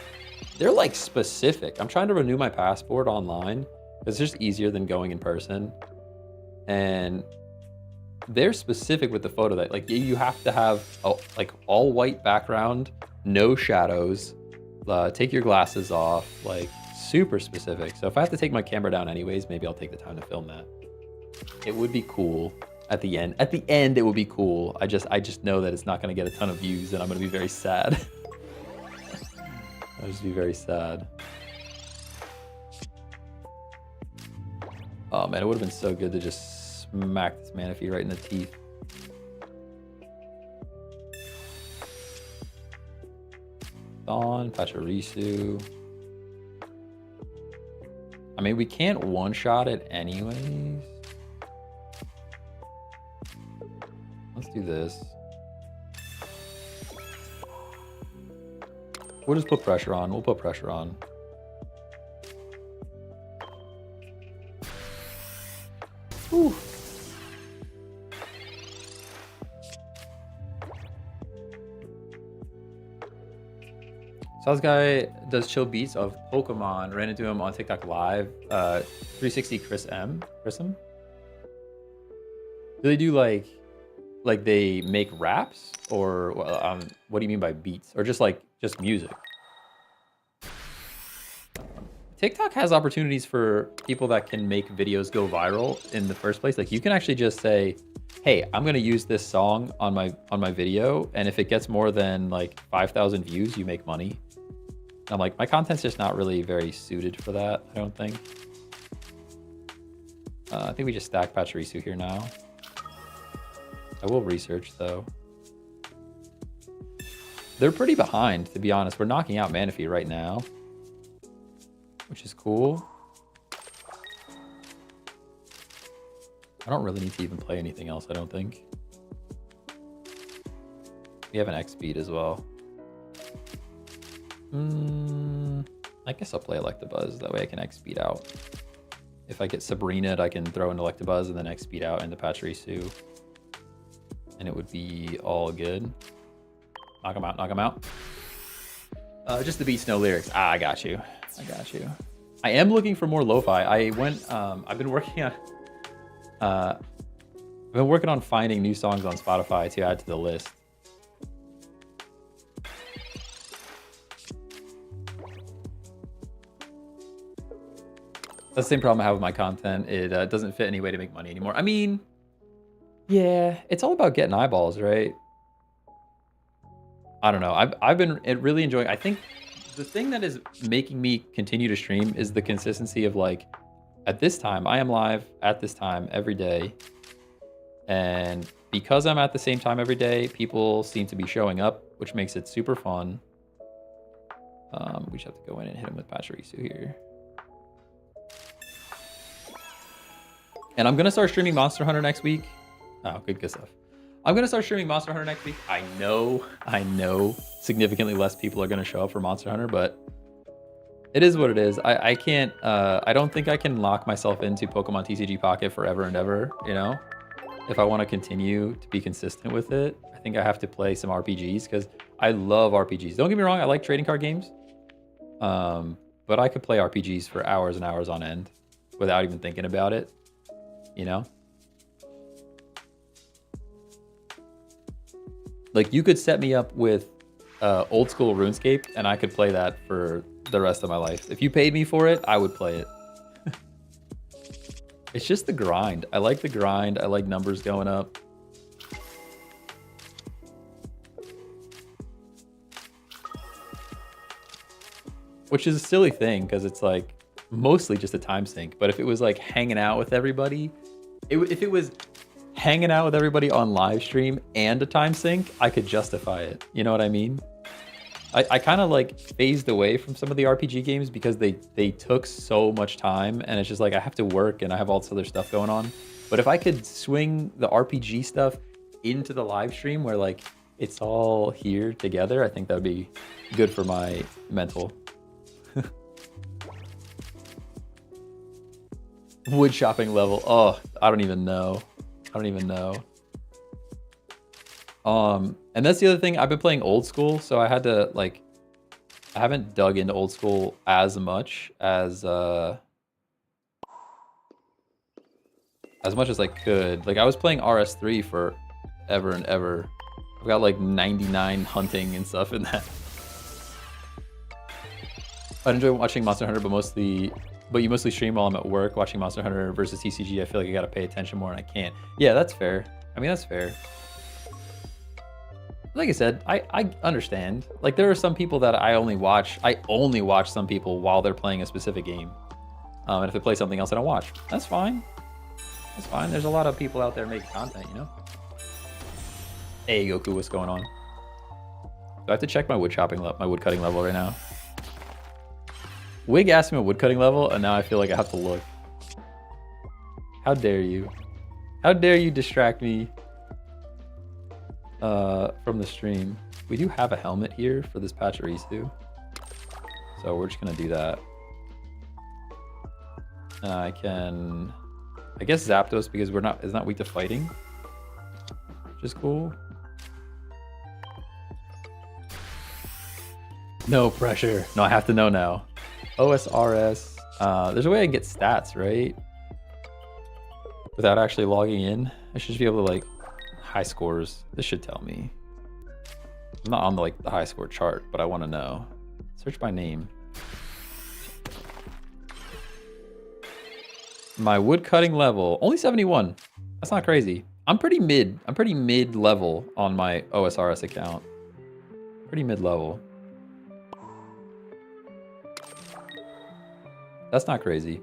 They're like specific. I'm trying to renew my passport online. It's just easier than going in person. And they're specific with the photo that like you have to have like all white background, no shadows, take your glasses off, like super specific. So if I have to take my camera down anyways, maybe I'll take the time to film that. It would be cool at the end. At the end, it would be cool. I just know that it's not going to get a ton of views, and I'm going to be very sad. I'll just be very sad. Oh man, it would have been so good to just smack this Manaphy right in the teeth. On Pachirisu. I mean, we can't one-shot it anyways. Let's do this. We'll just put pressure on. We'll put pressure on. Whew. So this guy does chill beats of Pokemon. Ran into him on TikTok Live. 360 Chris M. Do they do like they make raps, or what do you mean by beats, or just music? TikTok has opportunities for people that can make videos go viral in the first place. Like you can actually just say, hey, I'm gonna use this song on my video, and if it gets more than like 5,000 views, you make money. I'm like, my content's just not really very suited for that, I don't think. I think we just stack Pachirisu here now. I will research though. They're pretty behind, to be honest. We're knocking out Manaphy right now, which is cool. I don't really need to even play anything else, I don't think. We have an X speed as well. I guess I'll play Electabuzz. That way I can X speed out. If I get Sabrina, I can throw in Electabuzz and then X speed out into Pachirisu. And it would be all good. Knock him out, knock him out. Just the beats, no lyrics. I got you. I got you. I am looking for more lo-fi. I've been working on finding new songs on Spotify to add to the list. That's the same problem I have with my content. It doesn't fit any way to make money anymore. I mean, yeah, it's all about getting eyeballs, right? I don't know. I've been really enjoying. I think the thing that is making me continue to stream is the consistency of like, at this time, I am live at this time every day. And because I'm at the same time every day, people seem to be showing up, which makes it super fun. We just have to go in and hit him with Pachirisu here. And I'm going to start streaming Monster Hunter next week. Oh, good stuff. I'm going to start streaming Monster Hunter next week. I know significantly less people are going to show up for Monster Hunter, but it is what it is. I can't, I don't think I can lock myself into Pokemon TCG Pocket forever and ever, you know? If I want to continue to be consistent with it, I think I have to play some RPGs because I love RPGs. Don't get me wrong, I like trading card games. But I could play RPGs for hours and hours on end without even thinking about it, you know? Like, you could set me up with old school RuneScape, and I could play that for the rest of my life. If you paid me for it, I would play it. It's just the grind. I like the grind. I like numbers going up. Which is a silly thing, because it's like, mostly just a time sink. But if it was like hanging out with everybody, if it was hanging out with everybody on live stream and a time sink, I could justify it. You know what I mean? I kind of like phased away from some of the RPG games because they took so much time, and it's just like I have to work and I have all this other stuff going on. But if I could swing the RPG stuff into the live stream where like it's all here together, I think that would be good for my mental. Wood chopping level. Oh, I don't even know. I don't even know. And that's the other thing. I've been playing old school, so I had to like, I haven't dug into old school as much as I could. Like I was playing RS3 for ever and ever. I've got like 99 hunting and stuff in that. I enjoy watching Monster Hunter, but you mostly stream while I'm at work. Watching Monster Hunter versus TCG, I feel like I gotta pay attention more and I can't. Yeah, that's fair. I mean, that's fair. Like I said, I understand. Like there are some people that I only watch some people while they're playing a specific game. And if they play something else, I don't watch. That's fine. That's fine. There's a lot of people out there making content, you know? Hey Goku, what's going on? Do I have to check my wood cutting level right now? Wig asked me a wood cutting level, and now I feel like I have to look. How dare you? How dare you distract me from the stream? We do have a helmet here for this Pachirisu, so we're just gonna do that. I guess Zapdos because it's not weak to fighting, which is cool. No pressure. No, I have to know now. OSRS. There's a way I can get stats, right? Without actually logging in. I should just be able to like high scores. This should tell me. I'm not on the high score chart, but I want to know. Search by name. My wood cutting level, only 71. That's not crazy. I'm pretty mid level on my OSRS account. Pretty mid level. That's not crazy.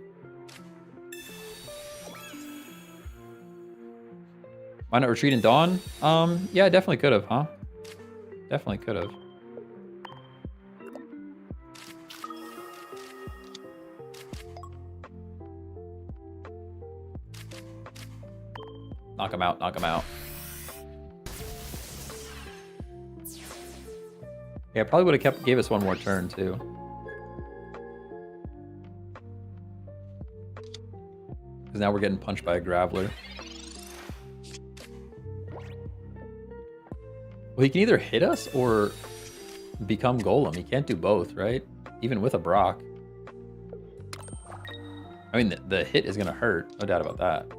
Why not retreat in dawn? Yeah, I definitely could have, huh? Definitely could have. Knock him out, knock him out. Yeah, probably would have gave us one more turn too. Because now we're getting punched by a Graveler. Well, he can either hit us or become Golem. He can't do both, right? Even with a Brock. I mean, the hit is going to hurt. No doubt about that.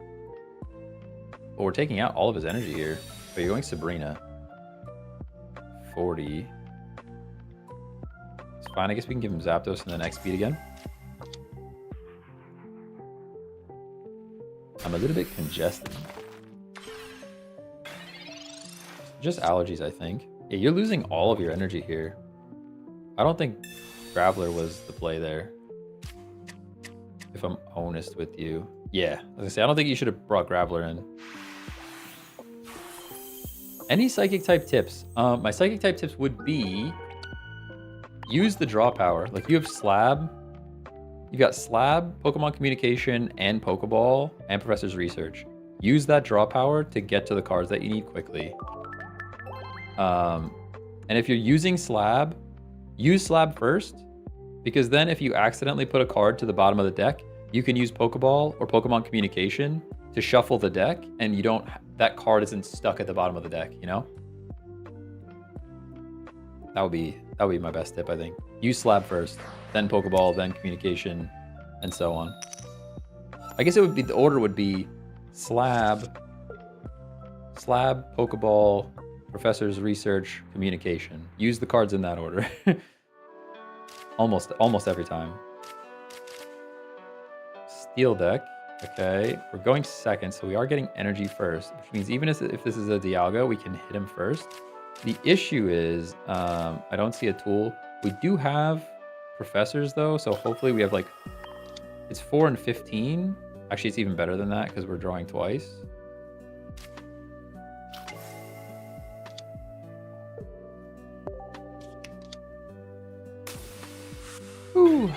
But we're taking out all of his energy here. But you're going Sabrina. 40. It's fine. I guess we can give him Zapdos and then X speed again. I'm a little bit congested. Just allergies, I think. Yeah, you're losing all of your energy here. I don't think Graveler was the play there. If I'm honest with you. Yeah, as I say, I don't think you should have brought Graveler in. Any psychic type tips? My psychic type tips would be use the draw power. Like you have Slab. You've got Slab, Pokemon Communication, and Pokeball, and Professor's Research. Use that draw power to get to the cards that you need quickly. And if you're using Slab, use Slab first, because then if you accidentally put a card to the bottom of the deck, you can use Pokeball or Pokemon Communication to shuffle the deck, and you don't, that card isn't stuck at the bottom of the deck, you know? That would be my best tip, I think. Use Slab first, then Pokeball, then Communication, and so on. I guess it would be, the order would be Slab, Pokeball, Professor's Research, Communication. Use the cards in that order. almost every time. Steel deck. Okay, we're going second, so we are getting energy first, which means even if this is a Dialga, we can hit him first. The issue is, I don't see a tool. We do have Professors though, so hopefully we have like It's 4 and 15. Actually, it's even better than that because we're drawing twice. Ooh.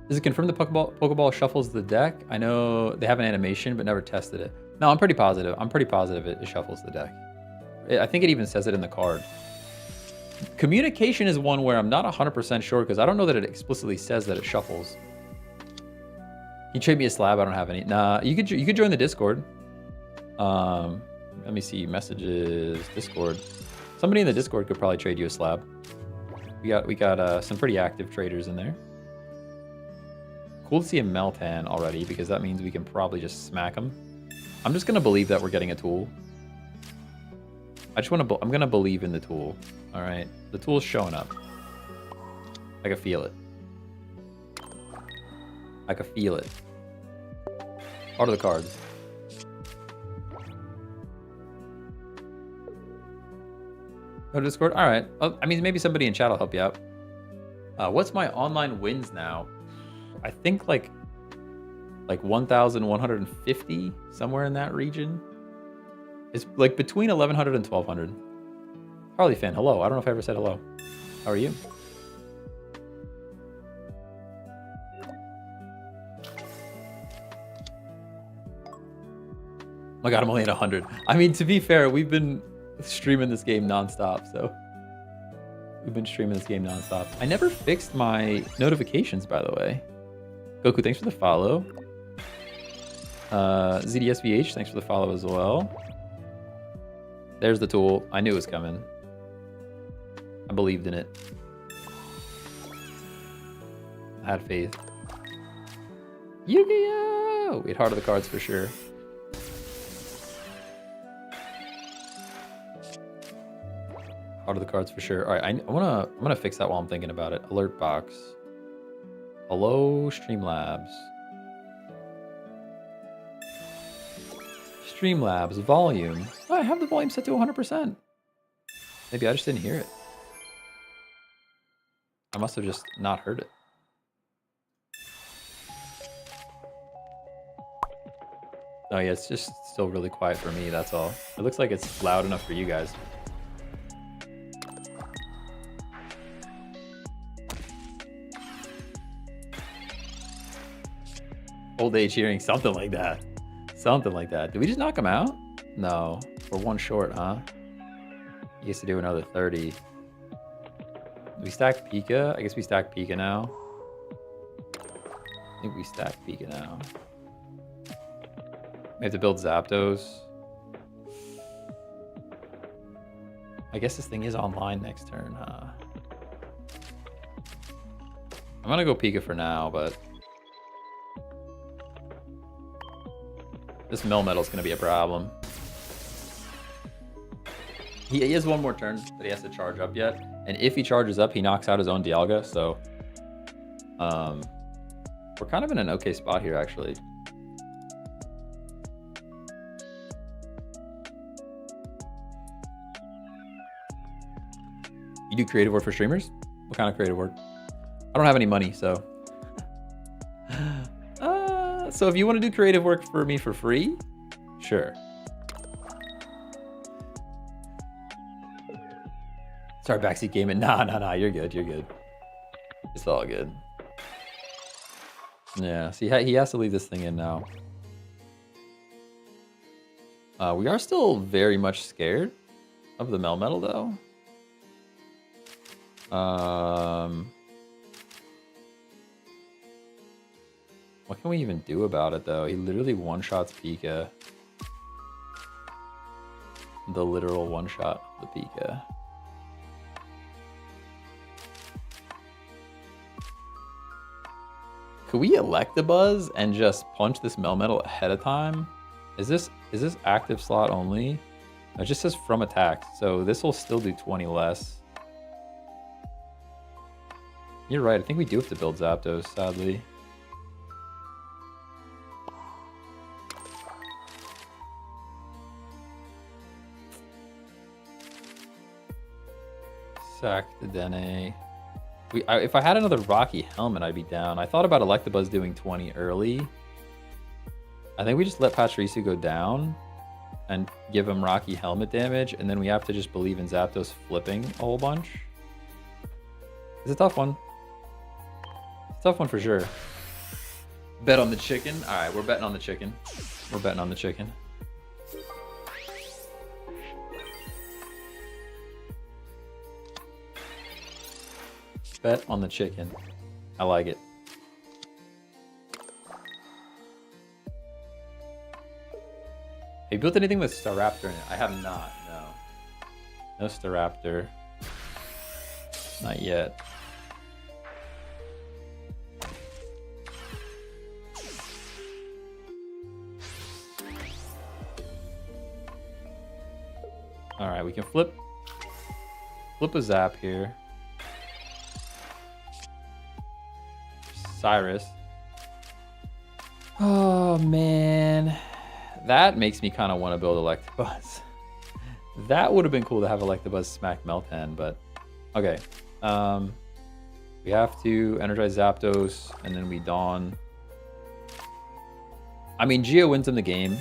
Does it confirm the Pokeball shuffles the deck? I know they have an animation, but never tested it. No, I'm pretty positive. I'm pretty positive it shuffles the deck. I think it even says it in the card. Communication is one where I'm not 100% sure because I don't know that it explicitly says that it shuffles. Can you trade me a slab? I don't have any. Nah, you could join the Discord. Let me see messages. Discord. Somebody in the Discord could probably trade you a slab. We got some pretty active traders in there. Cool to see a Meltan already because that means we can probably just smack them. I'm just gonna believe that we're getting a tool. I'm gonna believe in the tool. All right, the tool's showing up. I can feel it. I can feel it. Part of the cards. Go to Discord. All right. I mean, maybe somebody in chat will help you out. What's my online wins now? I think like 1,150, somewhere in that region. It's like between 1,100 and 1,200. Harley fan, hello. I don't know if I ever said hello. How are you? Oh my god, I'm only at 100. I mean, to be fair, we've been streaming this game nonstop, so we've been streaming this game nonstop. I never fixed my notifications, by the way. Goku, thanks for the follow. ZDSVH, thanks for the follow as well. There's the tool. I knew it was coming. I believed in it. I had faith. Yu-Gi-Oh! We had Heart of the Cards for sure. Heart of the Cards for sure. All right, I'm gonna fix that while I'm thinking about it. Alert box. Hello, Streamlabs. Streamlabs volume. Oh, I have the volume set to 100%. Maybe I just didn't hear it. I must have just not heard it. Oh yeah, it's just still really quiet for me, that's all. It looks like it's loud enough for you guys. Old age hearing, something like that. Something like that. Did we just knock him out? No. We're one short, huh? He gets to do another 30. We stacked Pika? I guess we stacked Pika now. I think we stacked Pika now. We have to build Zapdos. I guess this thing is online next turn, huh? I'm gonna go Pika for now, but this Melmetal's gonna be a problem. He has one more turn that he has to charge up yet. And if he charges up, he knocks out his own Dialga, so we're kind of in an okay spot here, actually. You do creative work for streamers? What kind of creative work? I don't have any money, so. So if you want to do creative work for me for free, sure. Sorry, backseat gaming. Nah, you're good, you're good. It's all good. Yeah, see, he has to leave this thing in now. We are still very much scared of the Melmetal, though. What can we even do about it, though? He literally one-shots Pika. The literal one-shot of the Pika. Could we Electabuzz and just punch this Melmetal ahead of time? Is this active slot only? It just says from attack, so this will still do 20 less. You're right, I think we do have to build Zapdos, sadly. Sack the Dene. If I had another Rocky Helmet, I'd be down. I thought about Electabuzz doing 20 early. I think we just let Pachirisu go down and give him Rocky Helmet damage, and then we have to just believe in Zapdos flipping a whole bunch. It's a tough one. It's a tough one for sure. Bet on the chicken. All right, we're betting on the chicken. We're betting on the chicken. Bet on the chicken. I like it. Have you built anything with Staraptor in it? I have not, no. No Staraptor. Not yet. All right, we can flip a Zap here. Cyrus. Oh man, that makes me kind of want to build Electabuzz. That would have been cool to have Electabuzz smack Meltan, but okay. We have to energize Zapdos, and then we Dawn. I mean, Geo wins him the game.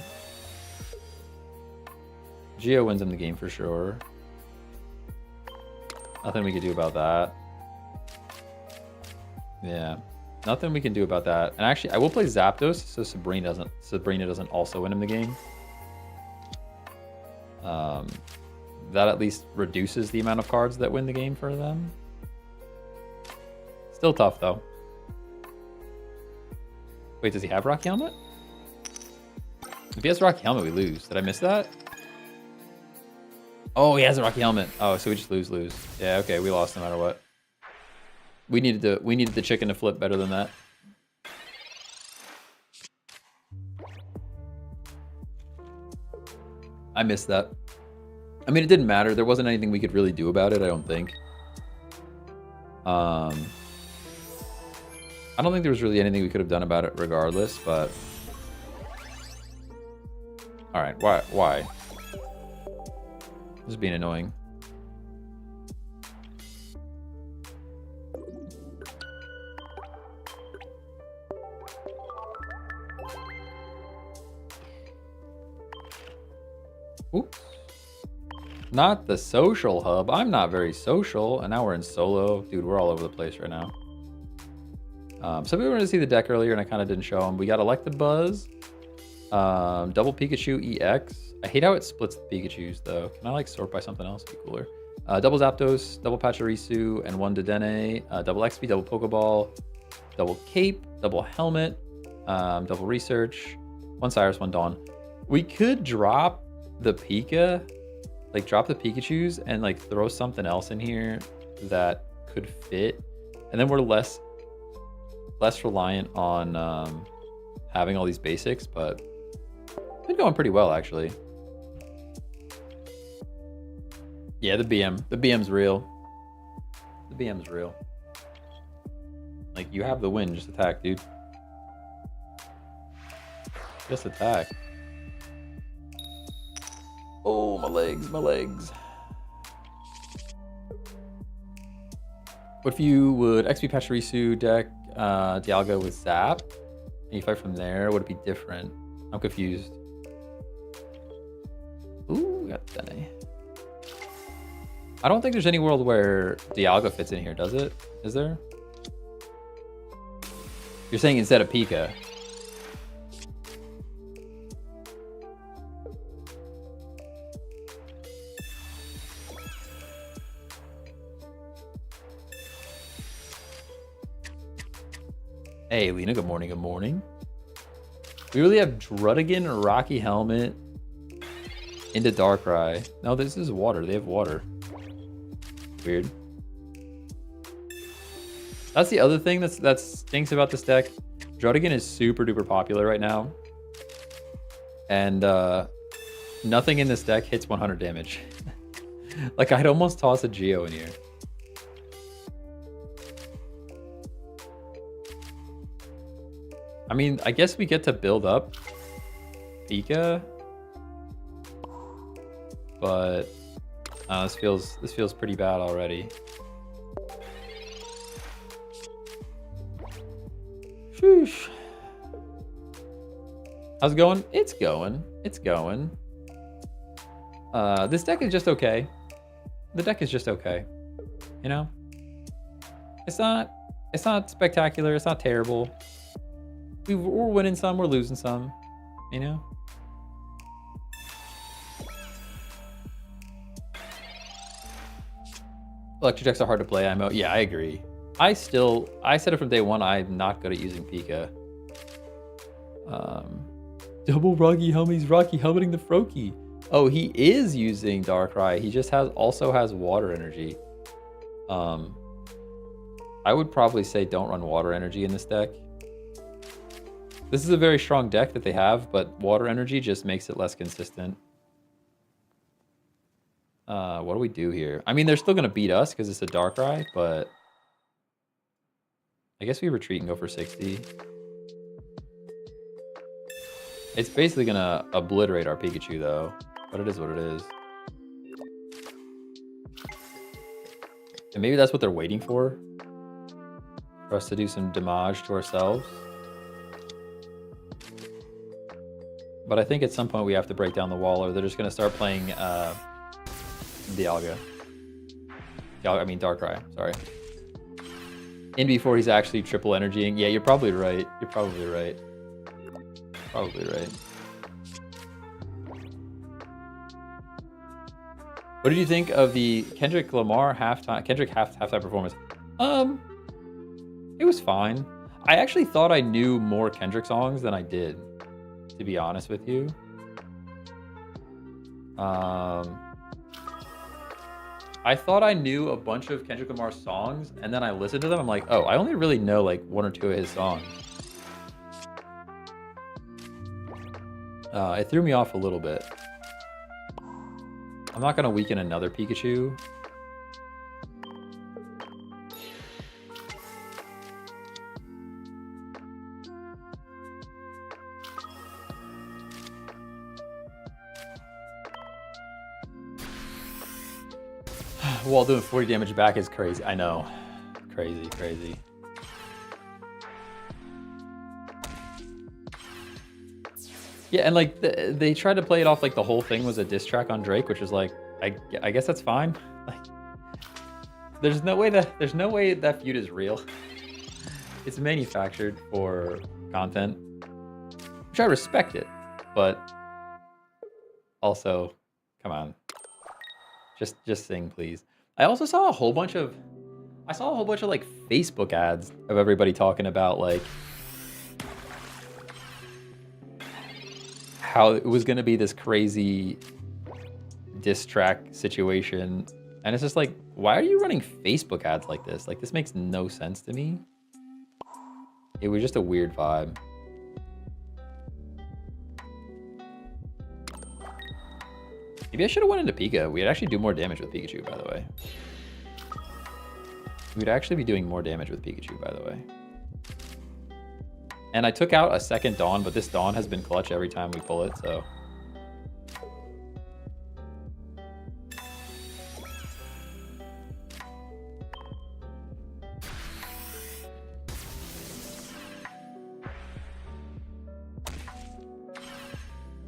Geo wins him the game for sure. Nothing we can do about that. Yeah, nothing we can do about that. And actually, I will play Zapdos so Sabrina doesn't also win him the game. That at least reduces the amount of cards that win the game for them. Still tough though. Wait, does he have Rocky Helmet? If he has Rocky Helmet, we lose. Did I miss that? Oh, he has a Rocky Helmet. Oh, so we just lose. Yeah, okay, we lost no matter what. We needed the chicken to flip better than that. I missed that. I mean, it didn't matter. There wasn't anything we could really do about it, I don't think. I don't think there was really anything we could have done about it regardless, but... Alright, why? This is being annoying. Oops. Not the social hub. I'm not very social, and now we're in solo. Dude, we're all over the place right now. Some people wanted to see the deck earlier, and I kind of didn't show them. We got Electabuzz, double Pikachu EX. I hate how it splits the Pikachus, though. Can I, like, sort by something else? It'd be cooler. Double Zapdos, double Pachirisu, and one Dedenne. Double XP, double Pokeball, double Cape, double Helmet, double Research, one Cyrus, one Dawn. We could drop the Pika, like drop the Pikachus and like throw something else in here that could fit, and then we're less reliant on having all these basics, but it's been going pretty well actually. Yeah, the BM's real. The BM's real. Like, you have the win, just attack, dude. Just attack. Oh, my legs. What if you would XP Pachirisu deck Dialga with Zap, and you fight from there? Would it be different? I'm confused. Ooh, we got Dene. I don't think there's any world where Dialga fits in here, does it? Is there? You're saying instead of Pika. Hey, Lena, good morning, good morning. We really have Druddigan, Rocky Helmet, into Darkrai. No, this is water. They have water. Weird. That's the other thing that stinks about this deck. Druddigan is super duper popular right now. And nothing in this deck hits 100 damage. Like, I'd almost toss a Geo in here. I mean, I guess we get to build up Pika, but this feels pretty bad already. Shoosh. How's it going? It's going. It's going. This deck is just okay. The deck is just okay. You know? It's not spectacular. It's not terrible. We're winning some, we're losing some. You know? Electric decks are hard to play, IMO. Yeah, I agree. I said it from day one, I'm not good at using Pika. Double Rocky Helmy's Rocky helmeting the Froakie. Oh, he is using Darkrai. He just also has water energy. I would probably say don't run water energy in this deck. This is a very strong deck that they have, but water energy just makes it less consistent. What do we do here? I mean, they're still going to beat us because it's a Darkrai, but I guess we retreat and go for 60. It's basically going to obliterate our Pikachu, though, but it is what it is. And maybe that's what they're waiting for us to do some damage to ourselves. But I think at some point we have to break down the wall, or they're just going to start playing Dialga. I mean Darkrai, sorry. In before he's actually triple energying. Yeah, you're probably right. You're probably right. Probably right. What did you think of the Kendrick Lamar halftime performance? It was fine. I actually thought I knew more Kendrick songs than I did, to be honest with you. I thought I knew a bunch of Kendrick Lamar songs, and then I listened to them. I'm like, oh, I only really know like one or two of his songs. It threw me off a little bit. I'm not gonna weaken another Pikachu. While doing 40 damage back is crazy. I know. Crazy, crazy. Yeah, and like they tried to play it off like the whole thing was a diss track on Drake, which is like, I guess that's fine. Like, there's no way that feud is real. It's manufactured for content, which I respect it, but also, come on, just sing, please. I also saw a whole bunch of like Facebook ads of everybody talking about like how it was going to be this crazy diss track situation. And it's just like, why are you running Facebook ads like this? Like, this makes no sense to me. It was just a weird vibe. Maybe I should have went into Pika. We'd actually do more damage with Pikachu, by the way. We'd actually be doing more damage with Pikachu, by the way. And I took out a second Dawn, but this Dawn has been clutch every time we pull it, so.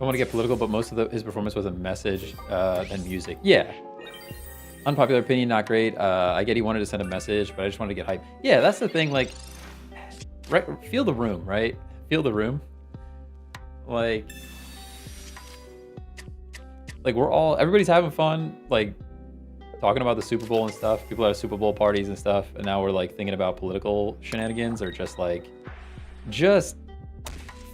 I want to get political, but most of his performance was a message than music. Yeah. Unpopular opinion, not great. I get he wanted to send a message, but I just wanted to get hype. Yeah, that's the thing, like, right, feel the room, right? Feel the room. Like everybody's having fun, like, talking about the Super Bowl and stuff. People have Super Bowl parties and stuff, and now we're, like, thinking about political shenanigans or just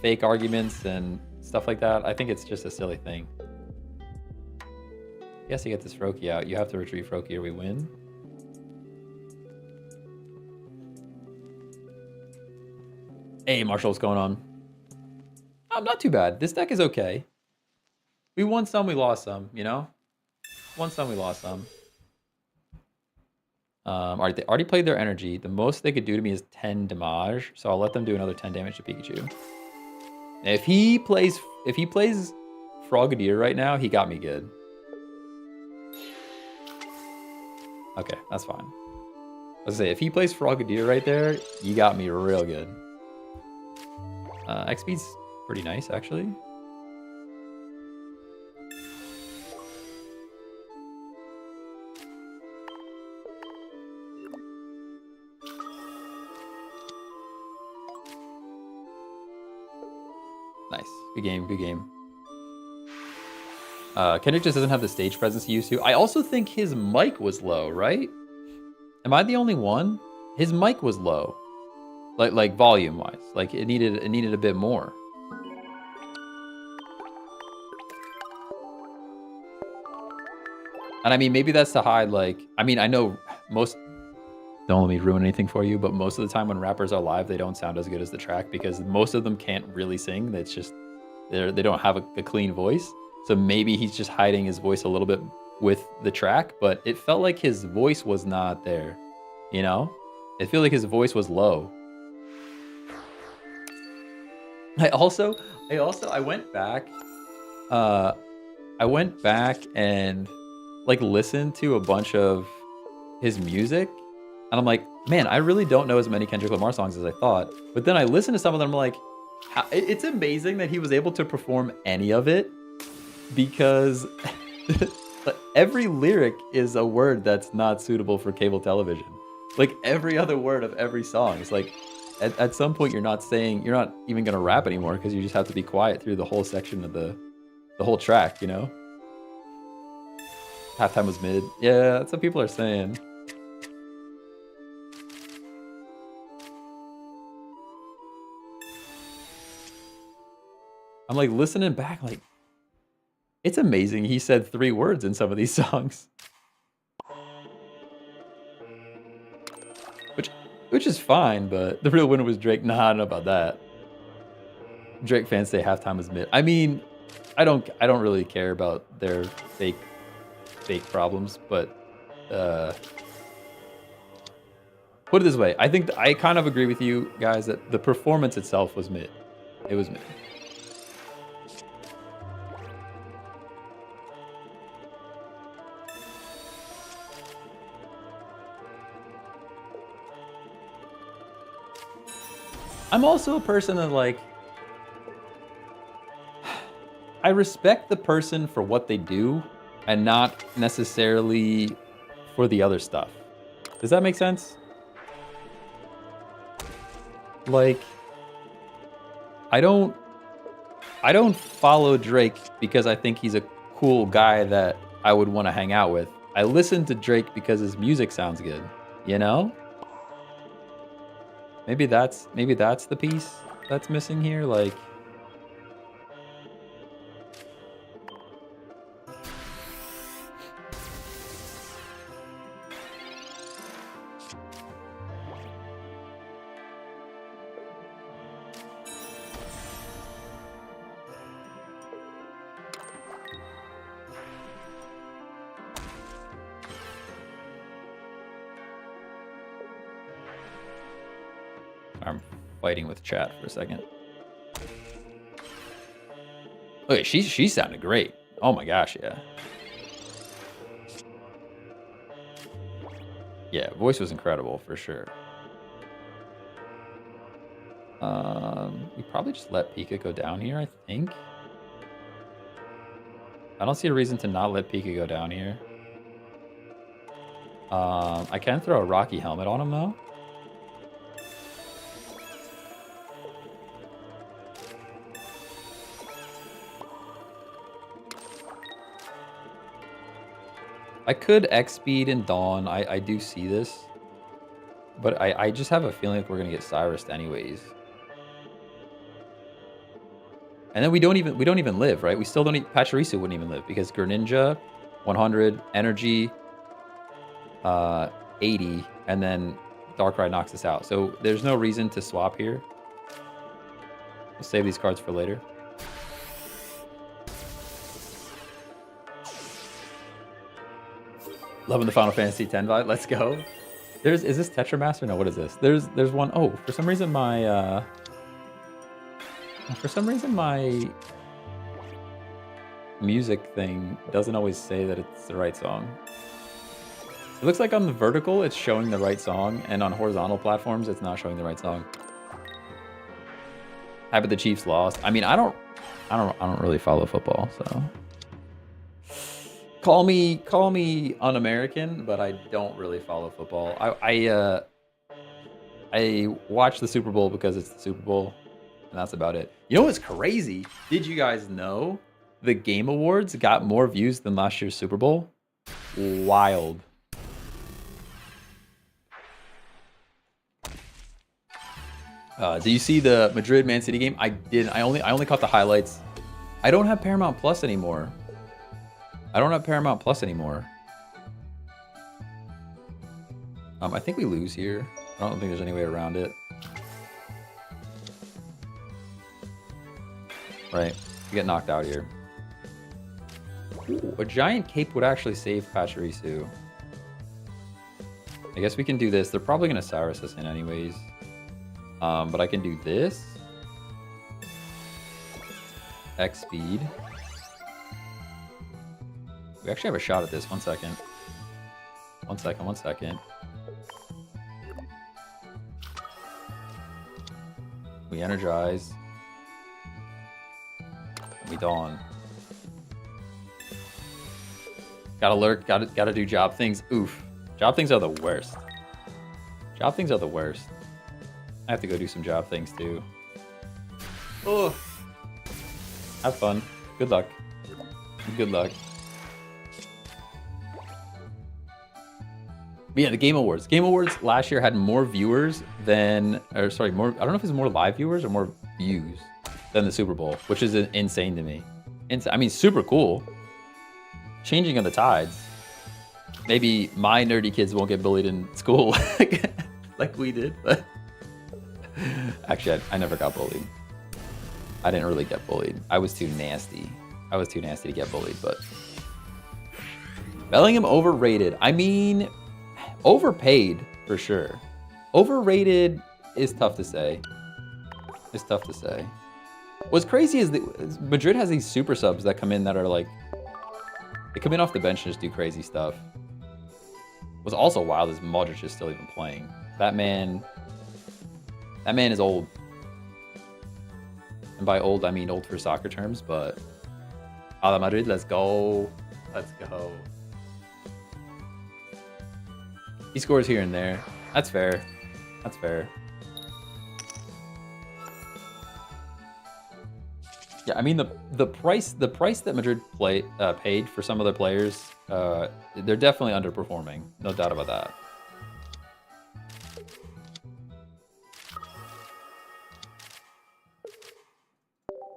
fake arguments and stuff like that. I think it's just a silly thing. I guess to get this Froakie out, you have to retreat Froakie or we win. Hey, Marshall, what's going on? Not too bad. This deck is okay. We won some, we lost some, you know? Won some, we lost some. All right, they already played their energy. The most they could do to me is 10 damage, so I'll let them do another 10 damage to Pikachu. If he plays Frogadier right now, he got me good. Okay, that's fine. Let's say if he plays Frogadier right there, you got me real good. XP's pretty nice, actually. Nice. Good game, good game. Kendrick just doesn't have the stage presence he used to. I also think his mic was low, right? Am I the only one? His mic was low. Like volume wise. Like it needed a bit more. And I mean, maybe that's to hide, like, I mean, I know most, don't let me ruin anything for you, but most of the time when rappers are live, they don't sound as good as the track because most of them can't really sing. It's just, they don't have a clean voice. So maybe he's just hiding his voice a little bit with the track, but it felt like his voice was not there, you know? I feel like his voice was low. I went back and like listened to a bunch of his music, and I'm like, man, I really don't know as many Kendrick Lamar songs as I thought. But then I listened to some of them, I'm like, it's amazing that he was able to perform any of it, because every lyric is a word that's not suitable for cable television. Like every other word of every song. It's like at some point you're not even gonna rap anymore because you just have to be quiet through the whole section of the whole track, you know? Halftime was mid. Yeah, that's what people are saying. I'm like listening back, like, it's amazing he said 3 words in some of these songs. Which is fine, but the real winner was Drake. Nah, I don't know about that. Drake fans say halftime was mid. I mean, I don't really care about their fake problems, but put it this way, I think I kind of agree with you guys that the performance itself was mid. It was mid. I'm also a person that, like, I respect the person for what they do and not necessarily for the other stuff. Does that make sense? Like, I don't follow Drake because I think he's a cool guy that I would want to hang out with. I listen to Drake because his music sounds good, you know? Maybe that's the piece that's missing here, like. I'm fighting with chat for a second. Okay, she sounded great. Oh my gosh, yeah. Yeah, voice was incredible for sure. We probably just let Pika go down here, I think. I don't see a reason to not let Pika go down here. I can throw a Rocky helmet on him though. I could X speed and Dawn. I do see this, but I just have a feeling like we're gonna get Cyrus anyways. And then we don't even live, right? We still don't even, Pachirisu wouldn't even live because Greninja, 100 energy, 80, and then Darkrai knocks us out. So there's no reason to swap here. We'll save these cards for later. Loving the Final Fantasy X vibe. Let's go. Is this Tetramaster? No, what is this? There's one. Oh, for some reason my music thing doesn't always say that it's the right song. It looks like on the vertical it's showing the right song, and on horizontal platforms it's not showing the right song. Happy the Chiefs lost. I mean, I don't really follow football, so call me un-American, but I don't really follow football. I watch the Super Bowl because it's the Super Bowl, and that's about it. You know what's crazy? Did you guys know the Game Awards got more views than last year's Super Bowl? Wild. Do you see the Madrid Man City game? I didn't. I only caught the highlights. I don't have Paramount Plus anymore. I think we lose here. I don't think there's any way around it. Right. We get knocked out here. Ooh, a giant cape would actually save Pachirisu. I guess we can do this. They're probably going to Cyrus us in anyways. But I can do this. X speed. We actually have a shot at this. 1 second. 1 second, 1 second. We energize. We dawn. Gotta lurk, gotta do job things. Oof. Job things are the worst. Job things are the worst. I have to go do some job things too. Oh. Have fun. Good luck. Good luck. But yeah, the Game Awards. Game Awards last year had more viewers than, or sorry, more, I don't know if it's more live viewers or more views than the Super Bowl, which is insane to me. I mean, super cool. Changing of the tides. Maybe my nerdy kids won't get bullied in school like we did, but actually, I never got bullied. I didn't really get bullied. I was too nasty. I was too nasty to get bullied, but Bellingham overrated. I mean, overpaid for sure. Overrated is tough to say. It's tough to say. What's crazy is that Madrid has these super subs that come in that are like, they come in off the bench and just do crazy stuff. What's also wild is Modric is still even playing. That man is old. And by old, I mean old for soccer terms, but Ala Madrid, let's go. Let's go. He scores here and there. That's fair. That's fair. Yeah, I mean the price that Madrid paid for some of their players, they're definitely underperforming. No doubt about that.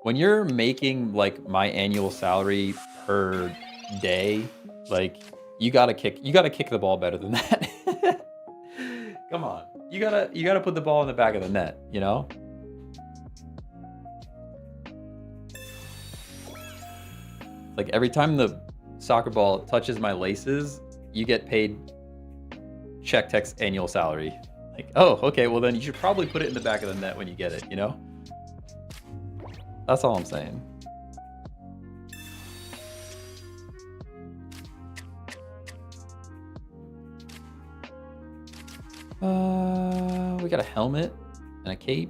When you're making like my annual salary per day, like you gotta kick the ball better than that. Come on, you gotta put the ball in the back of the net, you know. Like every time the soccer ball touches my laces, you get paid check text annual salary. Like, oh, okay, well then you should probably put it in the back of the net when you get it, you know? That's all I'm saying. We got a helmet and a cape.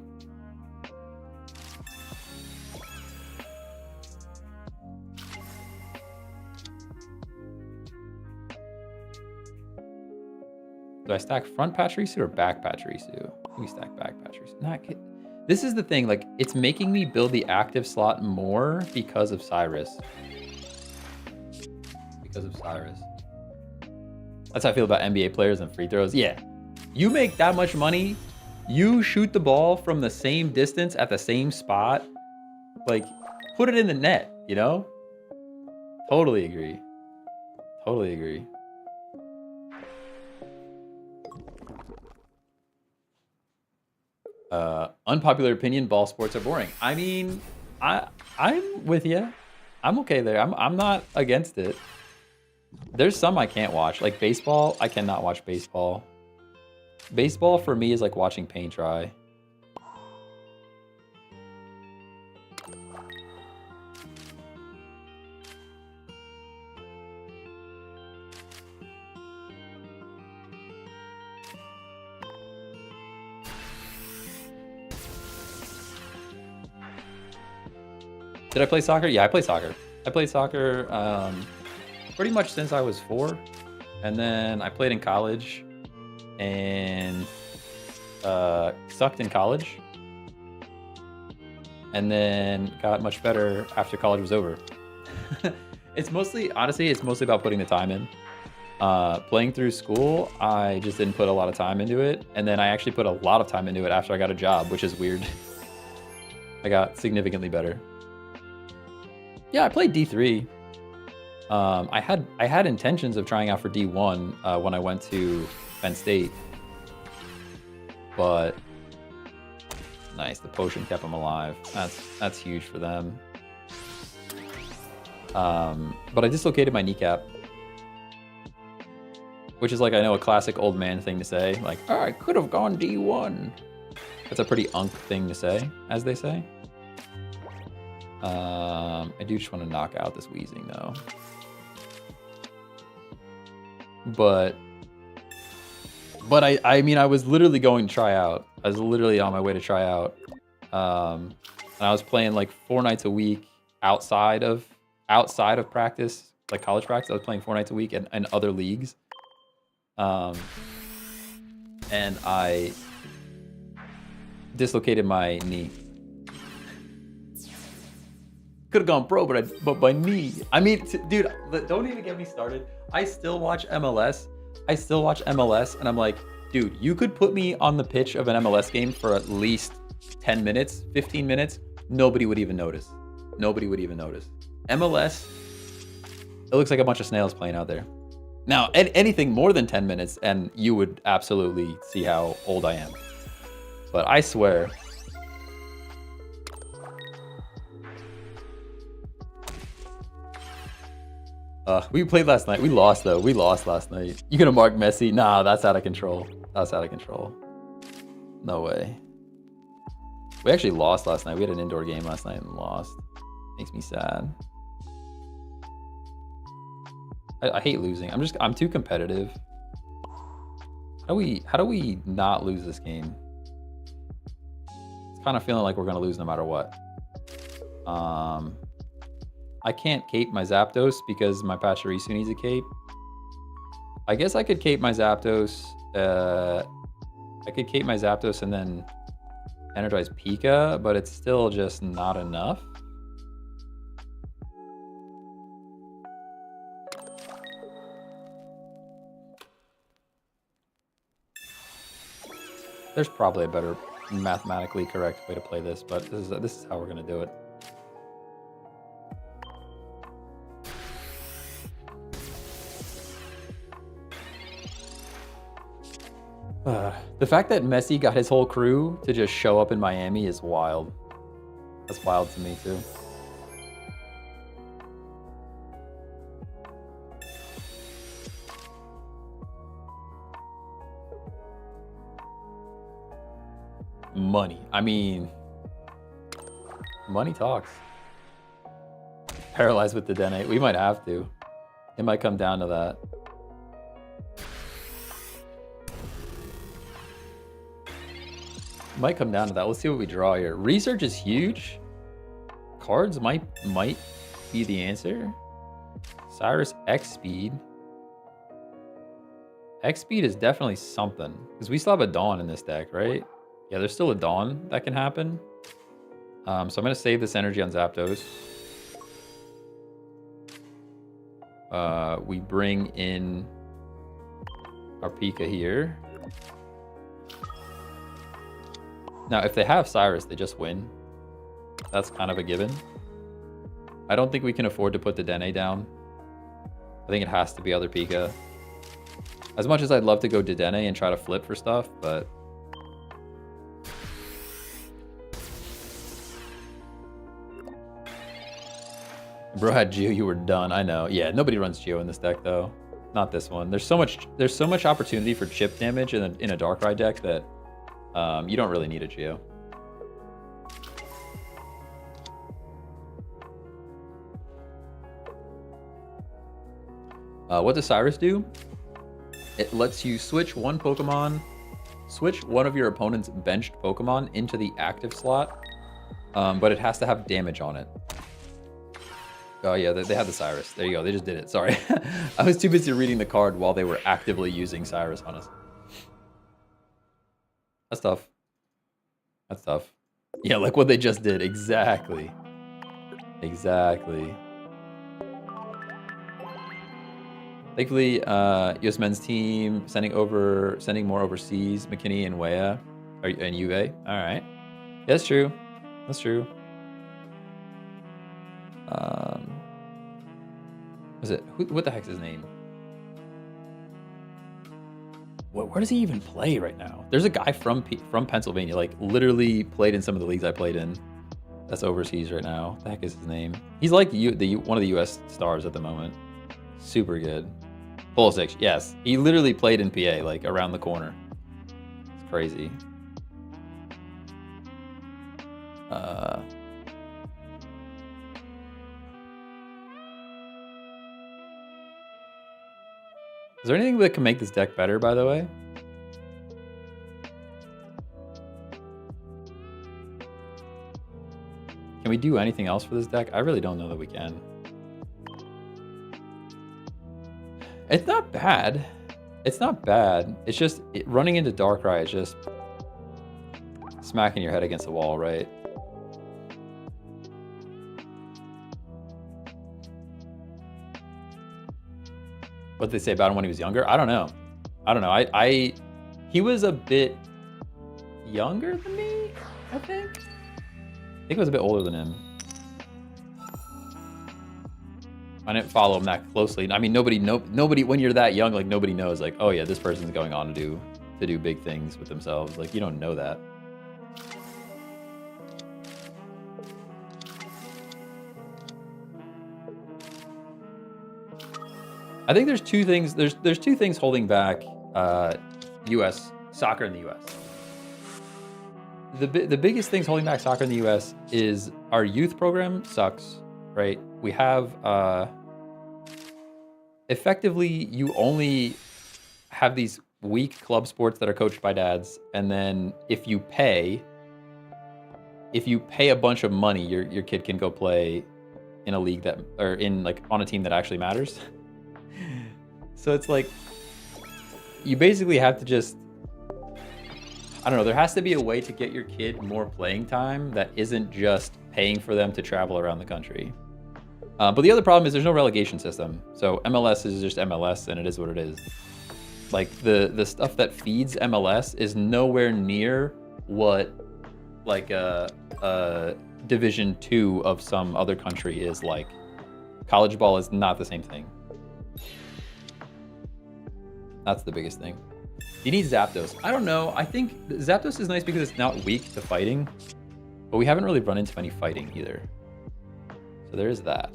Do I stack front Pachirisu or back Pachirisu? We stack back Pachirisu. This is the thing, like, it's making me build the active slot more because of Cyrus. Because of Cyrus. That's how I feel about NBA players and free throws. Yeah. You make that much money, you shoot the ball from the same distance at the same spot. Like, put it in the net, you know? Totally agree. Totally agree. Unpopular opinion, ball sports are boring. I mean, I'm with you. I'm okay there. I'm not against it. There's some I can't watch. Like baseball, I cannot watch baseball. Baseball for me is like watching paint dry. Did I play soccer? Yeah, I play soccer. I played soccer pretty much since I was 4. And then I played in college and sucked in college. And then got much better after college was over. It's mostly, honestly, it's mostly about putting the time in. Playing through school, I just didn't put a lot of time into it. And then I actually put a lot of time into it after I got a job, which is weird. I got significantly better. Yeah, I played D3. I had intentions of trying out for D1 when I went to Penn State. But nice, the potion kept them alive. That's huge for them. But I dislocated my kneecap. Which is like, I know, a classic old man thing to say. Like, oh, I could have gone D1. That's a pretty unk thing to say, as they say. I do just want to knock out this wheezing, though. But I mean, I was literally going to try out. I was literally on my way to try out. And I was playing like 4 nights a week outside of practice, like college practice. I was playing 4 nights a week in other leagues. And I dislocated my knee. Could have gone pro, but my knee. I mean, dude, don't even get me started. I still watch MLS. And I'm like, dude, you could put me on the pitch of an MLS game for at least 10 minutes, 15 minutes. Nobody would even notice. MLS, it looks like a bunch of snails playing out there. Now, anything more than 10 minutes, and you would absolutely see how old I am. But I swear. We played last night. We lost, though. We lost last night. You gonna mark Messi? Nah, that's out of control. That's out of control. No way. We actually lost last night. We had an indoor game last night and lost. Makes me sad. I hate losing. I'm too competitive. How do we not lose this game? It's kind of feeling like we're gonna lose no matter what. I can't cape my Zapdos because my Pachirisu needs a cape. I guess I could cape my Zapdos. I could cape my Zapdos and then energize Pika, but it's still just not enough. There's probably a better mathematically correct way to play this, but this is how we're gonna do it. The fact that Messi got his whole crew to just show up in Miami is wild. That's wild to me too. Money. I mean, money talks. Paralyzed with the Dene. We might have to. It might come down to that. Might come down to that. Let's see what we draw here. Research is huge. Cards might be the answer. Cyrus X speed. X speed is definitely something because we still have a Dawn in this deck, right? Yeah, there's still a Dawn that can happen. So I'm gonna save this energy on Zapdos. We bring in our Pika here. Now, if they have Cyrus, they just win. That's kind of a given. I don't think we can afford to put the Dene down. I think it has to be other Pika. As much as I'd love to go to Dene and try to flip for stuff, but... Bro had Geo, you were done. I know. Yeah, nobody runs Geo in this deck, though. Not this one. There's so much opportunity for chip damage in a Darkrai deck that... you don't really need a Geo. What does Cyrus do? It lets you switch one of your opponent's benched Pokemon into the active slot, but it has to have damage on it. Oh yeah, they had the Cyrus. There you go. They just did it. Sorry. I was too busy reading the card while they were actively using Cyrus on us. That's tough. That's tough. Yeah, like what they just did. Exactly. Exactly. Thankfully, U.S. men's team sending more overseas. McKinney and Weah, and UA. All right. Yeah, that's true. That's true. Was it what the heck's his name? Where does he even play right now? There's a guy from Pennsylvania, like literally played in some of the leagues I played in. That's overseas right now. What the heck is his name? He's like one of the U.S. stars at the moment. Super good. Pulisic, yes. He literally played in PA, like around the corner. It's crazy. Is there anything that can make this deck better, by the way? Can we do anything else for this deck? I really don't know that we can. It's not bad. It's not bad. It's just running into Darkrai is just smacking your head against the wall, right? What they say about him when he was younger? I don't know. I don't know. He was a bit younger than me, I think. I think I was a bit older than him. I didn't follow him that closely. I mean, nobody when you're that young, like nobody knows, like, oh yeah, this person's going on to do big things with themselves. Like you don't know that. I think there's two things. There's two things holding back U.S. soccer in the U.S. The biggest things holding back soccer in the U.S. is our youth program sucks, right? We have effectively you only have these weak club sports that are coached by dads, and then if you pay a bunch of money, your kid can go play in a league that or in like on a team that actually matters. So it's like you basically have to just, I don't know, there has to be a way to get your kid more playing time that isn't just paying for them to travel around the country. But the other problem is there's no relegation system. So MLS is just MLS and it is what it is. Like the stuff that feeds MLS is nowhere near what like a Division 2 of some other country is like. College ball is not the same thing. That's the biggest thing. You need Zapdos. I don't know. I think Zapdos is nice because it's not weak to fighting, but we haven't really run into any fighting either. So there is that.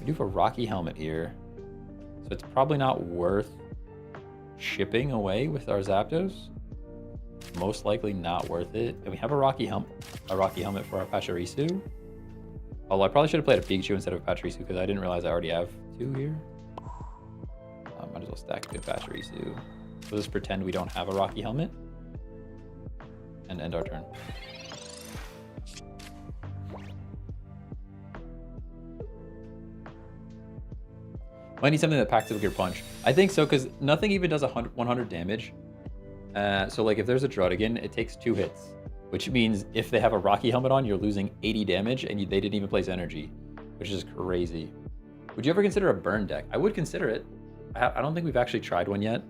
We do have a Rocky Helmet here, so it's probably not worth shipping away with our Zapdos. Most likely not worth it. And we have a Rocky Helmet for our Pachirisu. Although I probably should have played a Pikachu instead of a Pachirisu because I didn't realize I already have two here. Might as well stack a good Pachirisu. We'll just pretend we don't have a Rocky Helmet and end our turn. Might need something that packs a bigger punch. I think so, because nothing even does 100 damage. So like if there's a Druddigon, it takes 2 hits, which means if they have a Rocky Helmet on, you're losing 80 damage and they didn't even place energy, which is crazy. Would you ever consider a burn deck? I would consider it. I don't think we've actually tried one yet.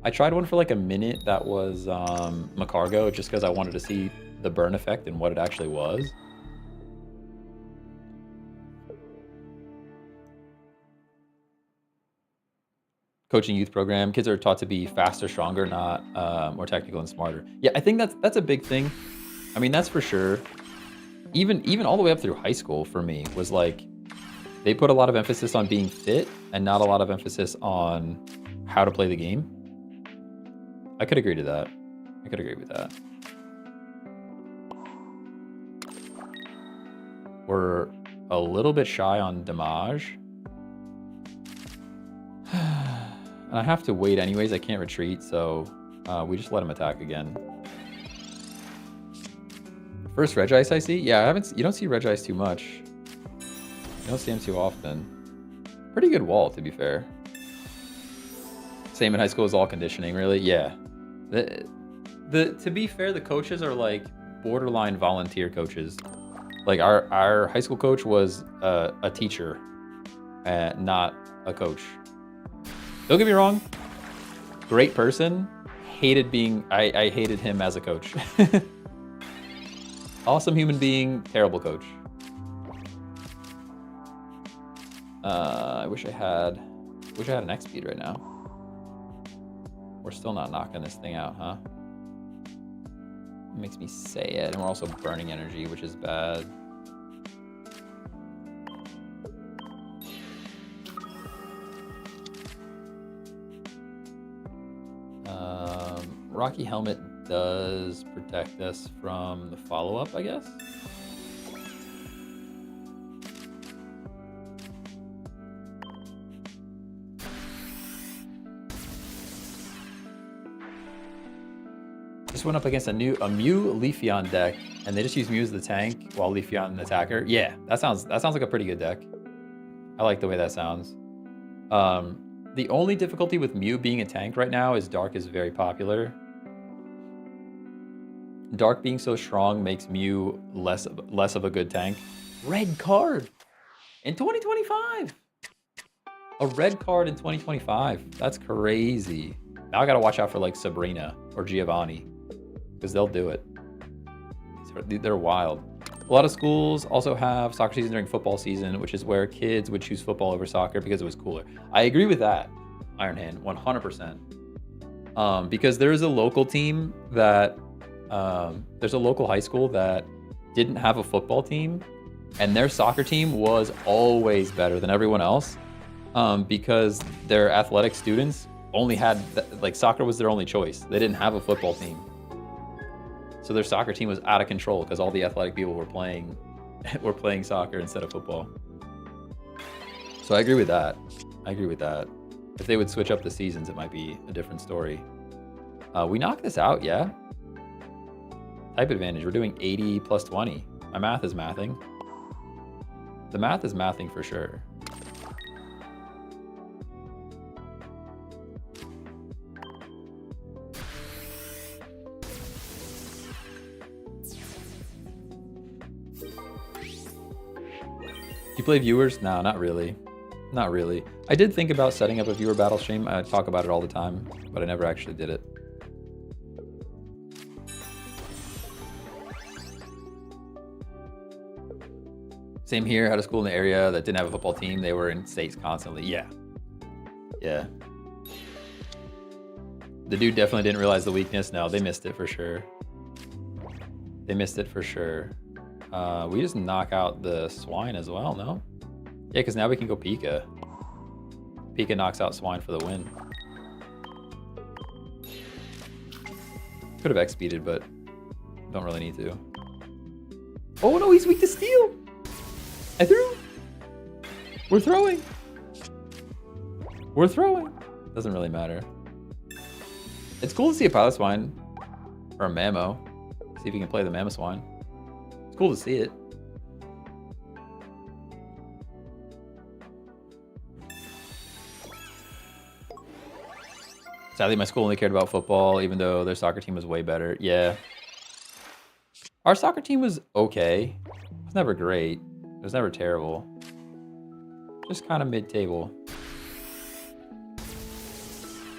I tried one for like a minute that was Macargo, just because I wanted to see the burn effect and what it actually was. Coaching youth program, kids are taught to be faster, stronger, not more technical and smarter. Yeah, I think that's a big thing. I mean, that's for sure. Even all the way up through high school for me was like, they put a lot of emphasis on being fit and not a lot of emphasis on how to play the game. I could agree to that. I could agree with that. We're a little bit shy on damage. And I have to wait anyways. I can't retreat, so we just let him attack again. First Regice I see? Yeah, you don't see Regice too much. don't see him too often. Pretty good wall, to be fair. Same in high school as all conditioning, really? Yeah. To be fair, the coaches are like borderline volunteer coaches. Like our high school coach was a teacher, not a coach. Don't get me wrong, great person. I hated him as a coach. Awesome human being, terrible coach. I wish I had an X speed right now. We're still not knocking this thing out, huh? It makes me say it, and we're also burning energy, which is bad. Rocky Helmet does protect us from the follow-up, I guess. Just went up against a Mew Leafeon deck, and they just use Mew as the tank while Leafeon an attacker. Yeah, that sounds like a pretty good deck. I like the way that sounds. The only difficulty with Mew being a tank right now is Dark is very popular. Dark being so strong makes Mew less of a good tank. Red card in 2025. A red card in 2025. That's crazy. Now I gotta watch out for like Sabrina or Giovanni, because they'll do it. They're wild. A lot of schools also have soccer season during football season, which is where kids would choose football over soccer because it was cooler. I agree with that, Iron Hand, 100%. Because there is a local team that, there's a local high school that didn't have a football team, and their soccer team was always better than everyone else, because their athletic students only had, like, soccer was their only choice. They didn't have a football team. So their soccer team was out of control because all the athletic people were playing soccer instead of football. So I agree with that. If they would switch up the seasons, it might be a different story. We knocked this out, yeah. Type advantage, we're doing 80 plus 20. My math is mathing. The math is mathing for sure. You play viewers? No, not really. Not really. I did think about setting up a viewer battle stream. I talk about it all the time, but I never actually did it. Same here, had a school in the area that didn't have a football team. They were in states constantly. Yeah. Yeah. The dude definitely didn't realize the weakness. No, they missed it for sure. They missed it for sure. We just knock out the swine as well, no? Yeah, because now we can go Pika. Pika knocks out swine for the win. Could have X-speeded, but don't really need to. Oh no, he's weak to steel! I threw! We're throwing! We're throwing! Doesn't really matter. It's cool to see a pilot swine. Or a Mammo. See if you can play the Mammo swine. It's cool to see it. Sadly, my school only cared about football, even though their soccer team was way better. Yeah. Our soccer team was okay. It was never great. It was never terrible. Just kind of mid-table.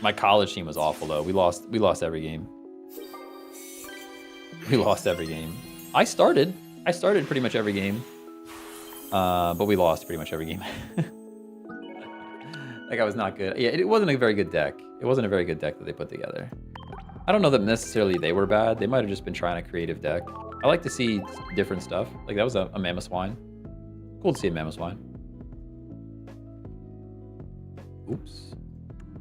My college team was awful, though. We lost every game. We lost every game. I started pretty much every game. But we lost pretty much every game. Like, I was not good. Yeah, it wasn't a very good deck. It wasn't a very good deck that they put together. I don't know that necessarily they were bad. They might have just been trying a creative deck. I like to see different stuff. Like, that was a Mammoth Swine. Cool to see a Mammoth Swine. Oops.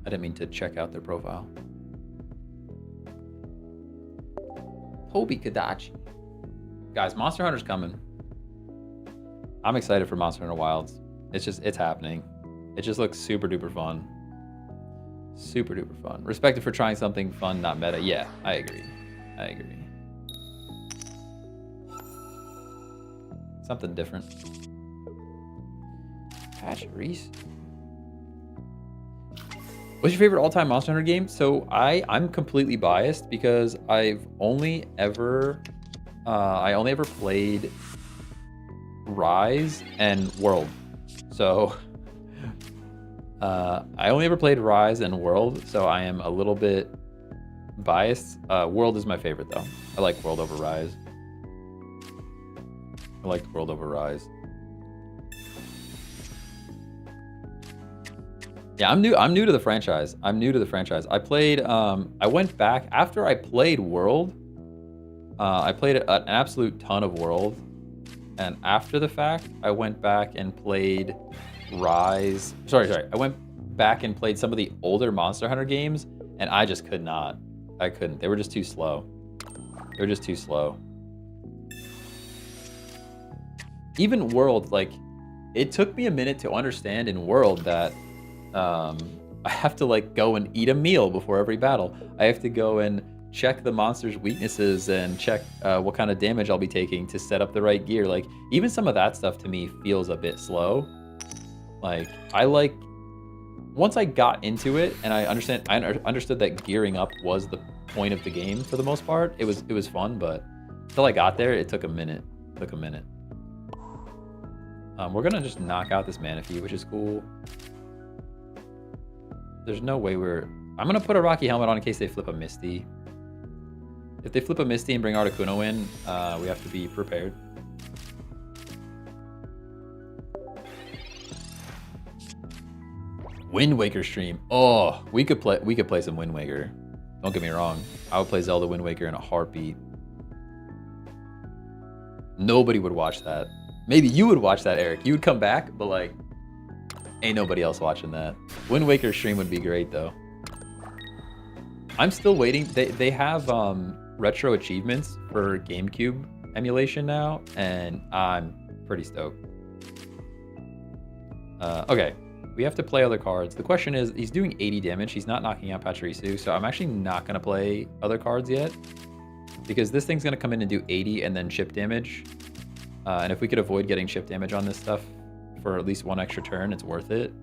I didn't mean to check out their profile. Toby Kadachi. Guys, Monster Hunter's coming. I'm excited for Monster Hunter Wilds. It's happening. It just looks super duper fun. Super duper fun. Respected for trying something fun, not meta. Yeah, I agree. I agree. Something different. Pachirisu. What's your favorite all-time Monster Hunter game? So I'm completely biased because I've only ever I only ever played Rise and World. So I only ever played Rise and World, so I am a little bit biased. World is my favorite though. I like World over Rise. I like World over Rise. Yeah, I'm new to the franchise. I played I went back after I played World. I played an absolute ton of World. And after the fact, I went back and played Rise. Sorry. I went back and played some of the older Monster Hunter games, and I just could not. I couldn't. They were just too slow. Even World, like, it took me a minute to understand in World that I have to, like, go and eat a meal before every battle. I have to go and check the monster's weaknesses and check what kind of damage I'll be taking to set up the right gear. Like, even some of that stuff to me feels a bit slow. Like, once I got into it and I understood that gearing up was the point of the game for the most part. It was fun, but until I got there, it took a minute. We're gonna just knock out this Manaphy, which is cool. There's no way I'm gonna put a Rocky Helmet on in case they flip a Misty. If they flip a Misty and bring Articuno in, we have to be prepared. Wind Waker stream. Oh, we could play some Wind Waker. Don't get me wrong. I would play Zelda Wind Waker in a heartbeat. Nobody would watch that. Maybe you would watch that, Eric. You would come back, but like, ain't nobody else watching that. Wind Waker stream would be great though. I'm still waiting. They have retro achievements for GameCube emulation now, and I'm pretty stoked. Okay, we have to play other cards. The question is, he's doing 80 damage. He's not knocking out Pachirisu, so I'm actually not going to play other cards yet, because this thing's going to come in and do 80 and then chip damage. And if we could avoid getting chip damage on this stuff for at least one extra turn, it's worth it.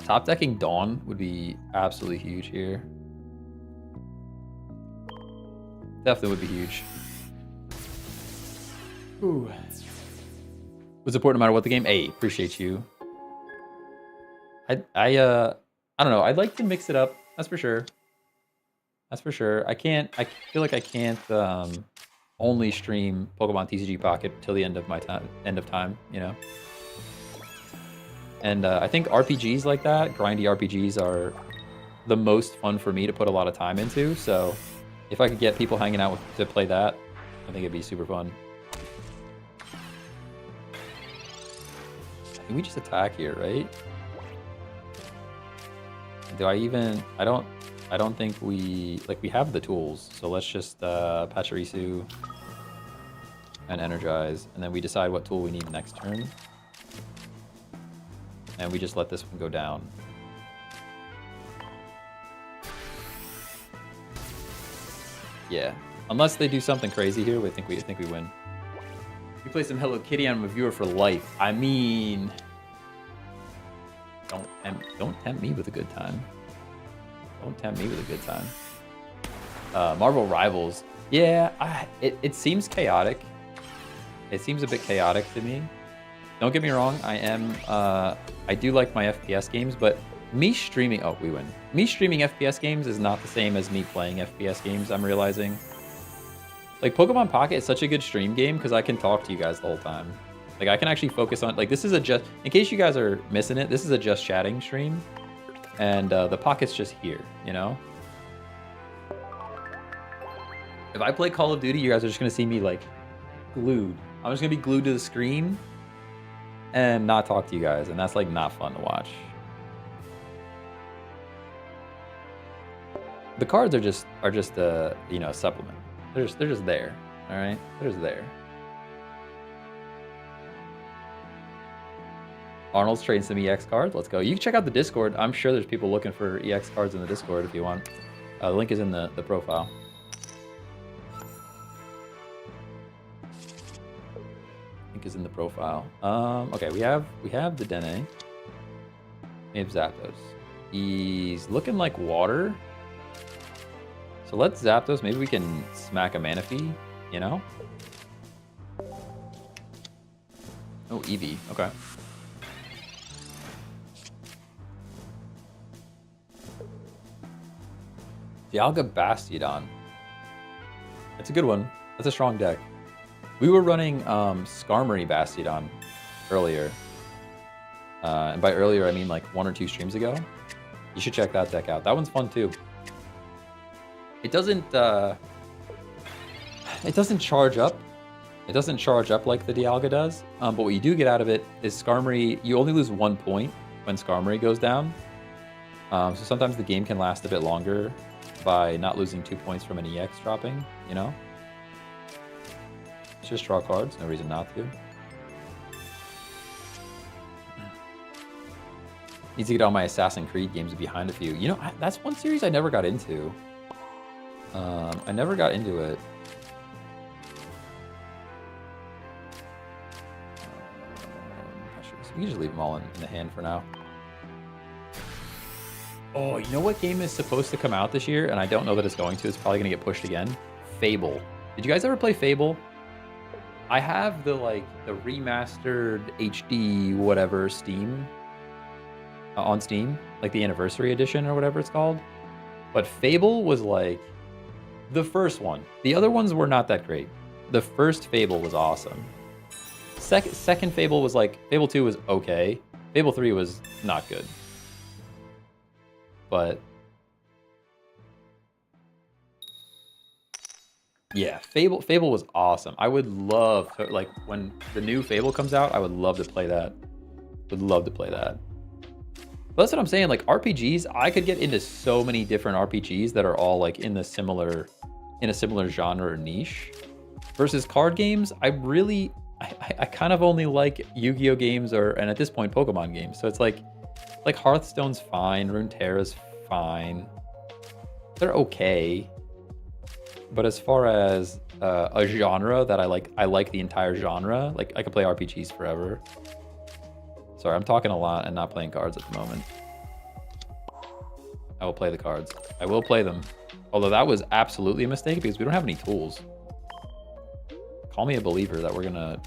Top decking Dawn would be absolutely huge here. Definitely would be huge. Ooh. Would support no matter what the game. Hey, appreciate you. I don't know. I'd like to mix it up. That's for sure. I feel like I can't only stream Pokemon TCG Pocket till the end of time, you know. And I think RPGs like that, grindy RPGs, are the most fun for me to put a lot of time into. So if I could get people hanging out to play that, I think it'd be super fun. I think we just attack here, right? I don't think we have the tools. So let's just Pachirisu and energize, and then we decide what tool we need next turn. And we just let this one go down. Yeah, unless they do something crazy here, I think we win. You play some Hello Kitty, I'm a viewer for life. I mean, don't tempt me with a good time. Don't tempt me with a good time. Marvel Rivals. Yeah, it seems chaotic. It seems a bit chaotic to me. Don't get me wrong, I do like my FPS games, but me streaming... Oh, we win. Me streaming FPS games is not the same as me playing FPS games, I'm realizing. Like, Pokemon Pocket is such a good stream game because I can talk to you guys the whole time. Like, I can actually focus on... Like, this is a just... In case you guys are missing it, this is a just chatting stream. And the Pocket's just here, you know? If I play Call of Duty, you guys are just going to see me, like, glued. I'm just going to be glued to the screen and not talk to you guys, and that's like not fun to watch. The cards are just you know, supplement. They're just there. All right, they're just there. Arnold's trading some EX cards. Let's go. You can check out the Discord. I'm sure there's people looking for EX cards in the Discord if you want. The link is in the profile. think is in the profile. Okay, we have the Dene. We have Zapdos. He's looking like water. So let's Zapdos. Maybe we can smack a Manaphy, you know? Oh, Eevee. Okay. Dialga Bastiodon. That's a good one. That's a strong deck. We were running Skarmory Bastiodon earlier. And by earlier, I mean like 1 or 2 streams ago. You should check that deck out. That one's fun too. It doesn't charge up. It doesn't charge up like the Dialga does. But what you do get out of it is Skarmory, you only lose 1 point when Skarmory goes down. So sometimes the game can last a bit longer by not losing 2 points from an EX dropping, you know? Just draw cards, no reason not to. Need to get all my Assassin's Creed games behind a few. You know, that's one series I never got into. I never got into it. We can just leave them all in the hand for now. Oh, you know what game is supposed to come out this year? And I don't know that it's going to. It's probably going to get pushed again. Fable. Did you guys ever play Fable? I have the remastered HD whatever Steam. On Steam. Like the anniversary edition or whatever it's called. But Fable was like the first one. The other ones were not that great. The first Fable was awesome. Second Fable was like, Fable 2 was okay. Fable 3 was not good. But yeah, Fable was awesome. I would love to, like, when the new Fable comes out, I would love to play that. Would love to play that. But that's what I'm saying, like RPGs, I could get into so many different RPGs that are all like in a similar genre or niche. Versus card games, I kind of only like Yu-Gi-Oh games and at this point Pokemon games. So it's like Hearthstone's fine, Runeterra's fine. They're okay. But as far as a genre that I like the entire genre. Like I could play RPGs forever. Sorry, I'm talking a lot and not playing cards at the moment. I will play the cards. I will play them. Although that was absolutely a mistake because we don't have any tools. Call me a believer that we're gonna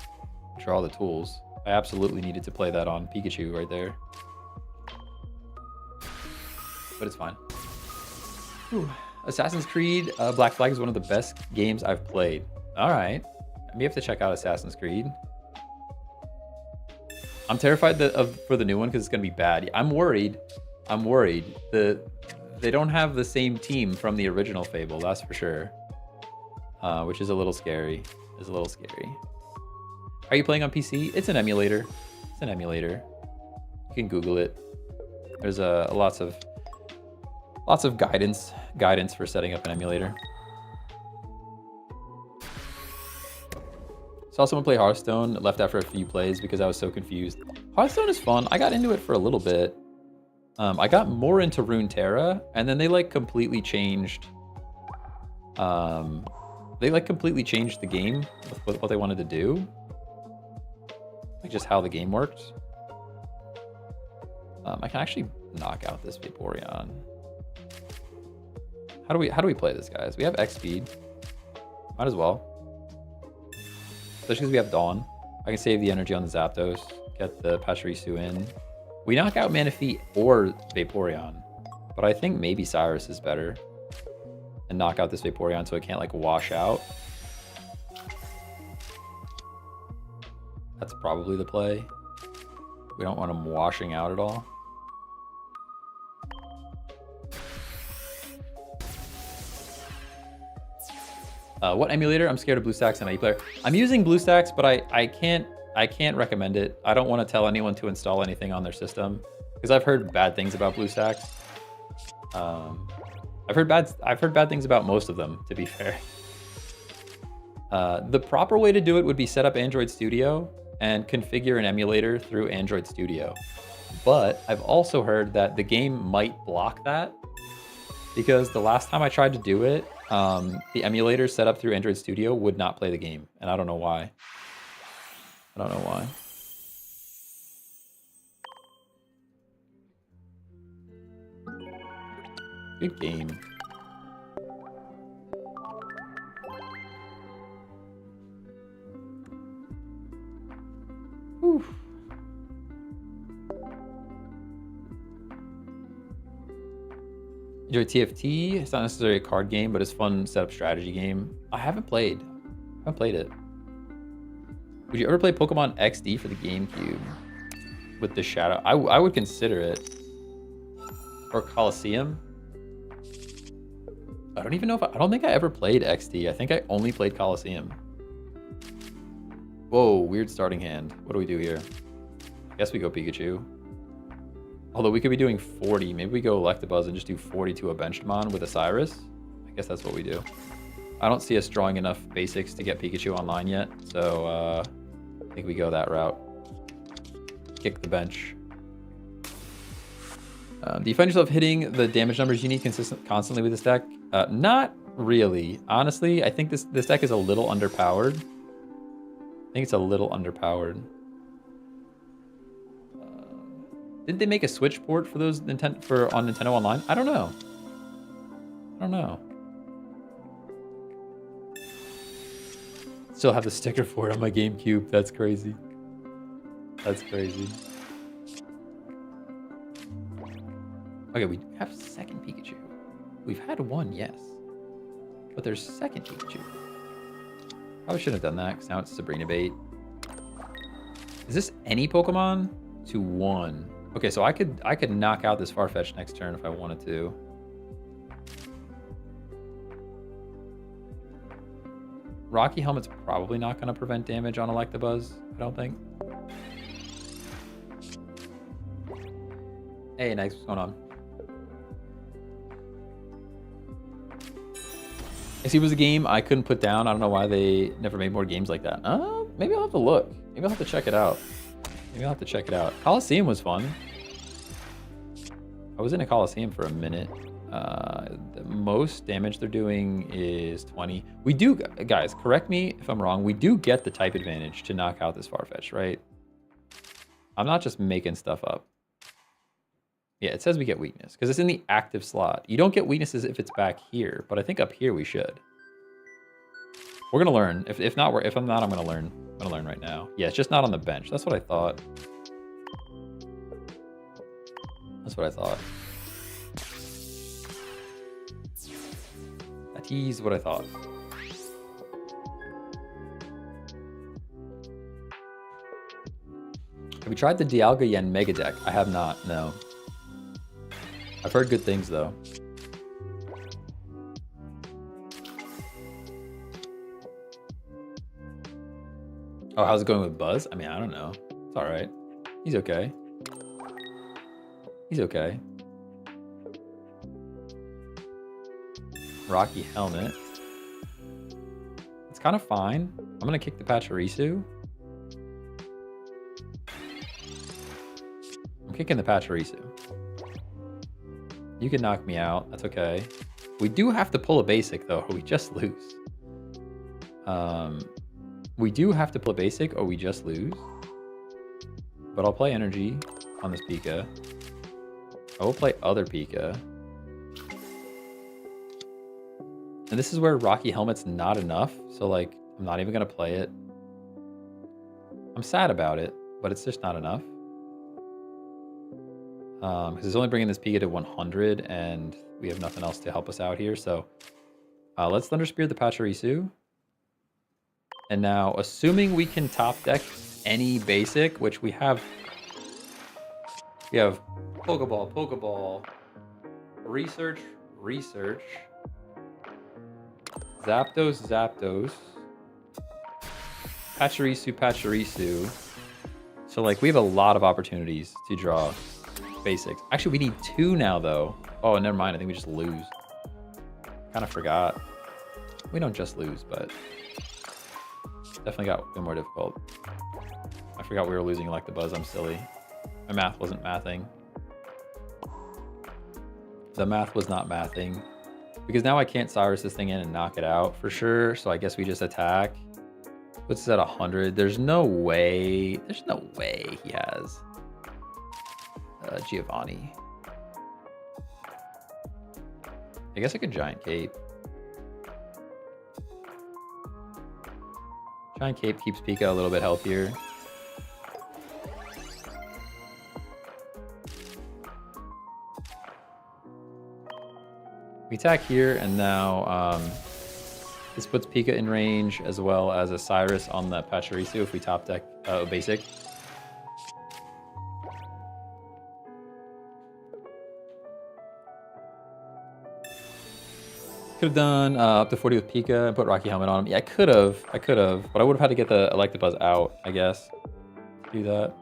draw the tools. I absolutely needed to play that on Pikachu right there. But it's fine. Ooh. Assassin's Creed Black Flag is one of the best games I've played. All right. We have to check out Assassin's Creed. I'm terrified for the new one because it's going to be bad. I'm worried. They don't have the same team from the original Fable, that's for sure. Which is a little scary. Are you playing on PC? It's an emulator. You can Google it. There's lots of guidance for setting up an emulator. Saw someone play Hearthstone, left after a few plays because I was so confused. Hearthstone is fun. I got into it for a little bit. I got more into Runeterra, and then they completely changed. They completely changed the game with what they wanted to do, like just how the game worked. I can actually knock out this Vaporeon. How do we play this, guys? We have X speed. Might as well. Especially because we have Dawn. I can save the energy on the Zapdos. Get the Pachirisu in. We knock out Manaphy or Vaporeon. But I think maybe Cyrus is better. And knock out this Vaporeon so it can't wash out. That's probably the play. We don't want him washing out at all. What emulator? I'm scared of BlueStacks and player. I'm using BlueStacks, but I can't recommend it. I don't want to tell anyone to install anything on their system because I've heard bad things about BlueStacks. I've heard bad things about most of them, to be fair. The proper way to do it would be set up Android Studio and configure an emulator through Android Studio. But I've also heard that the game might block that because the last time I tried to do it, the emulator set up through Android Studio would not play the game, and I don't know why. don't know why. Good game. Whew. Enjoy TFT. It's not necessarily a card game, but it's a fun setup strategy game. I haven't played it. Would you ever play Pokemon XD for the GameCube with the Shadow? I would consider it. Or Coliseum. I don't even know if I don't think I ever played XD. I think I only played Coliseum. Whoa, weird starting hand. What do we do here? I guess we go Pikachu. Although we could be doing 40. Maybe we go Electabuzz and just do 40 to a Benchdamon with a Cyrus. I guess that's what we do. I don't see us drawing enough basics to get Pikachu online yet. So I think we go that route. Kick the bench. Do you find yourself hitting the damage numbers you need constantly with this deck? Not really. Honestly, I think this deck is a little underpowered. I think it's a little underpowered. Did they make a Switch port for those on Nintendo Online? I don't know. Still have the sticker for it on my GameCube. That's crazy. Okay, we have second Pikachu. We've had one, yes. But there's second Pikachu. Probably shouldn't have done that, because now it's Sabrina bait. Is this any Pokemon? To 1. Okay, so I could knock out this Farfetch'd next turn if I wanted to. Rocky Helmet's probably not going to prevent damage on Electabuzz, I don't think. Hey, nice. What's going on? XD was a game I couldn't put down. I don't know why they never made more games like that. Maybe I'll have to look. Maybe I'll have to check it out. Coliseum was fun. I was in a Coliseum for a minute. The most damage they're doing is 20. We do, guys, correct me if I'm wrong. We do get the type advantage to knock out this Farfetch'd, right? I'm not just making stuff up. Yeah, it says we get weakness because it's in the active slot. You don't get weaknesses if it's back here, but I think up here we should. We're gonna learn. If I'm not, I'm gonna learn. I'm gonna learn right now. Yeah, it's just not on the bench. That's what I thought. That is what I thought. Have we tried the Dialga Yen Mega Deck? I have not, no. I've heard good things, though. Oh, how's it going with Buzz? I mean, I don't know. It's all right. He's okay. Rocky Helmet. It's kind of fine. I'm going to kick the Pachirisu. I'm kicking the Pachirisu. You can knock me out. That's okay. We do have to pull a basic, though, or we just lose. We do have to pull a basic, or we just lose. But I'll play energy on this Pika. I will play other Pika. And this is where Rocky Helmet's not enough. So, like, I'm not even going to play it. I'm sad about it, but it's just not enough. Because it's only bringing this Pika to 100, and we have nothing else to help us out here. So let's Thunder Spear the Pachirisu. And now, assuming we can top deck any basic, which we have Pokeball, Research, Zapdos, Pachirisu. So, like, we have a lot of opportunities to draw basics. Actually, we need 2 now, though. Oh, never mind. I think we just lose. Kind of forgot. We don't just lose, but definitely got way more difficult. I forgot we were losing Electabuzz. I'm silly. My math wasn't mathing. The math was not mathing. Because now I can't Cyrus this thing in and knock it out for sure. So I guess we just attack Puts us at 100. There's no way. There's no way he has Giovanni. I guess I could Giant Cape. Giant Cape keeps Pika a little bit healthier. We attack here, and now this puts Pika in range, as well as a Cyrus on the Pachirisu if we top deck basic. Could have done up to 40 with Pika and put Rocky Helmet on him. Yeah, I could have, but I would have had to get the Electabuzz out, I guess. Do that.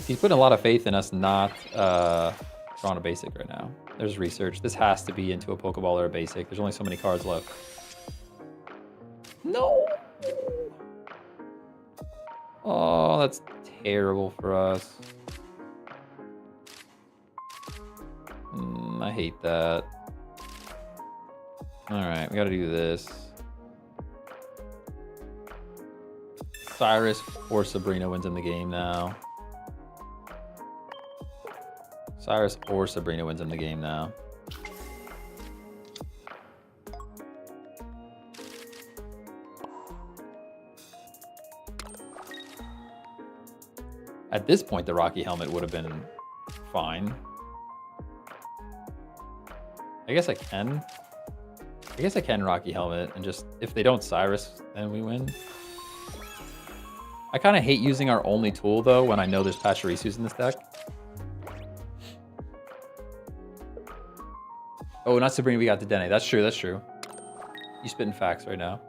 He's putting a lot of faith in us not drawing a basic right now. There's research. This has to be into a Pokeball or a basic. There's only so many cards left. No! Oh, that's terrible for us. I hate that. Alright, we gotta do this. Cyrus or Sabrina wins in the game now. Cyrus or Sabrina wins in the game now. At this point, the Rocky Helmet would have been fine. I guess I can Rocky Helmet, and just, if they don't Cyrus, then we win. I kind of hate using our only tool, though, when I know there's Pachirisus in this deck. Oh, not Sabrina, we got the Dene. That's true, that's true. You spitting facts right now.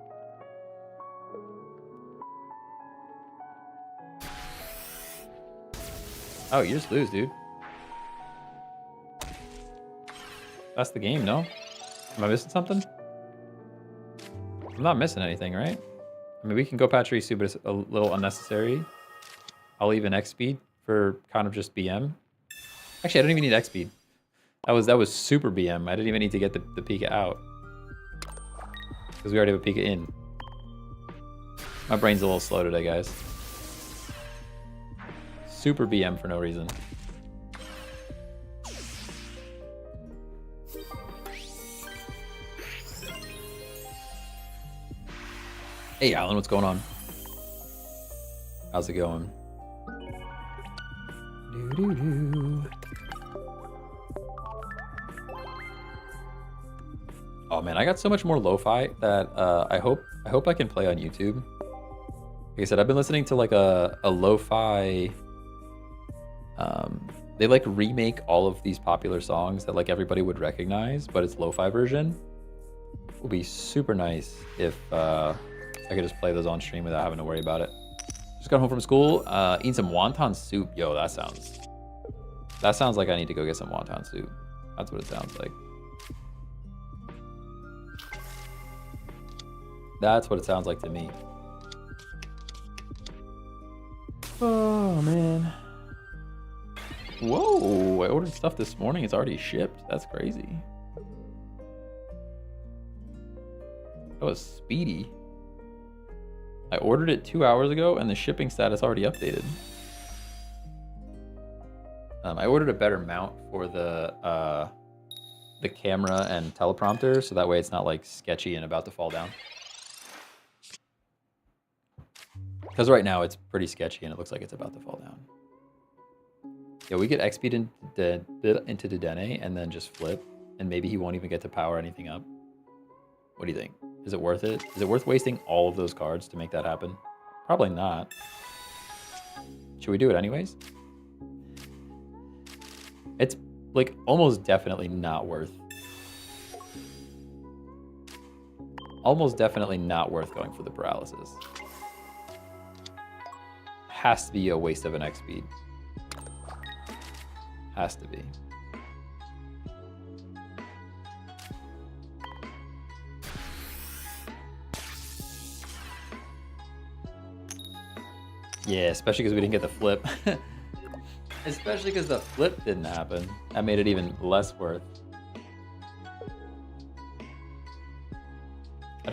Oh, you just lose, dude. That's the game, no? Am I missing something? I'm not missing anything, right? I mean, we can go Pachirisu, but it's a little unnecessary. I'll even X speed for kind of just BM. Actually, I don't even need X speed. That was super BM. I didn't even need to get the Pika out, because we already have a Pika in. My brain's a little slow today, guys. Super BM for no reason. Hey, Alan, what's going on? How's it going? Doo-doo-doo. Oh man, I got so much more lo-fi that I hope I can play on YouTube. Like I said, I've been listening to like a lo-fi. They like remake all of these popular songs that like everybody would recognize, but it's lo-fi version. It would be super nice if I could just play those on stream without having to worry about it. Just got home from school, eating some wonton soup. Yo, that sounds like I need to go get some wonton soup. That's what it sounds like. That's what it sounds like to me. Oh, man. Whoa, I ordered stuff this morning. It's already shipped. That's crazy. That was speedy. I ordered it 2 hours ago, and the shipping status already updated. I ordered a better mount for the camera and teleprompter, so that way it's not like sketchy and about to fall down. Because right now it's pretty sketchy and it looks like it's about to fall down. Yeah, we get XP'd into the Dene and then just flip, and maybe he won't even get to power anything up. What do you think? Is it worth it? Is it worth wasting all of those cards to make that happen? Probably not. Should we do it anyways? It's like almost definitely not worth. Almost definitely not worth going for the paralysis. Has to be a waste of an X speed. Has to be. Yeah, especially because we didn't get the flip. Especially because the flip didn't happen. That made it even less worth.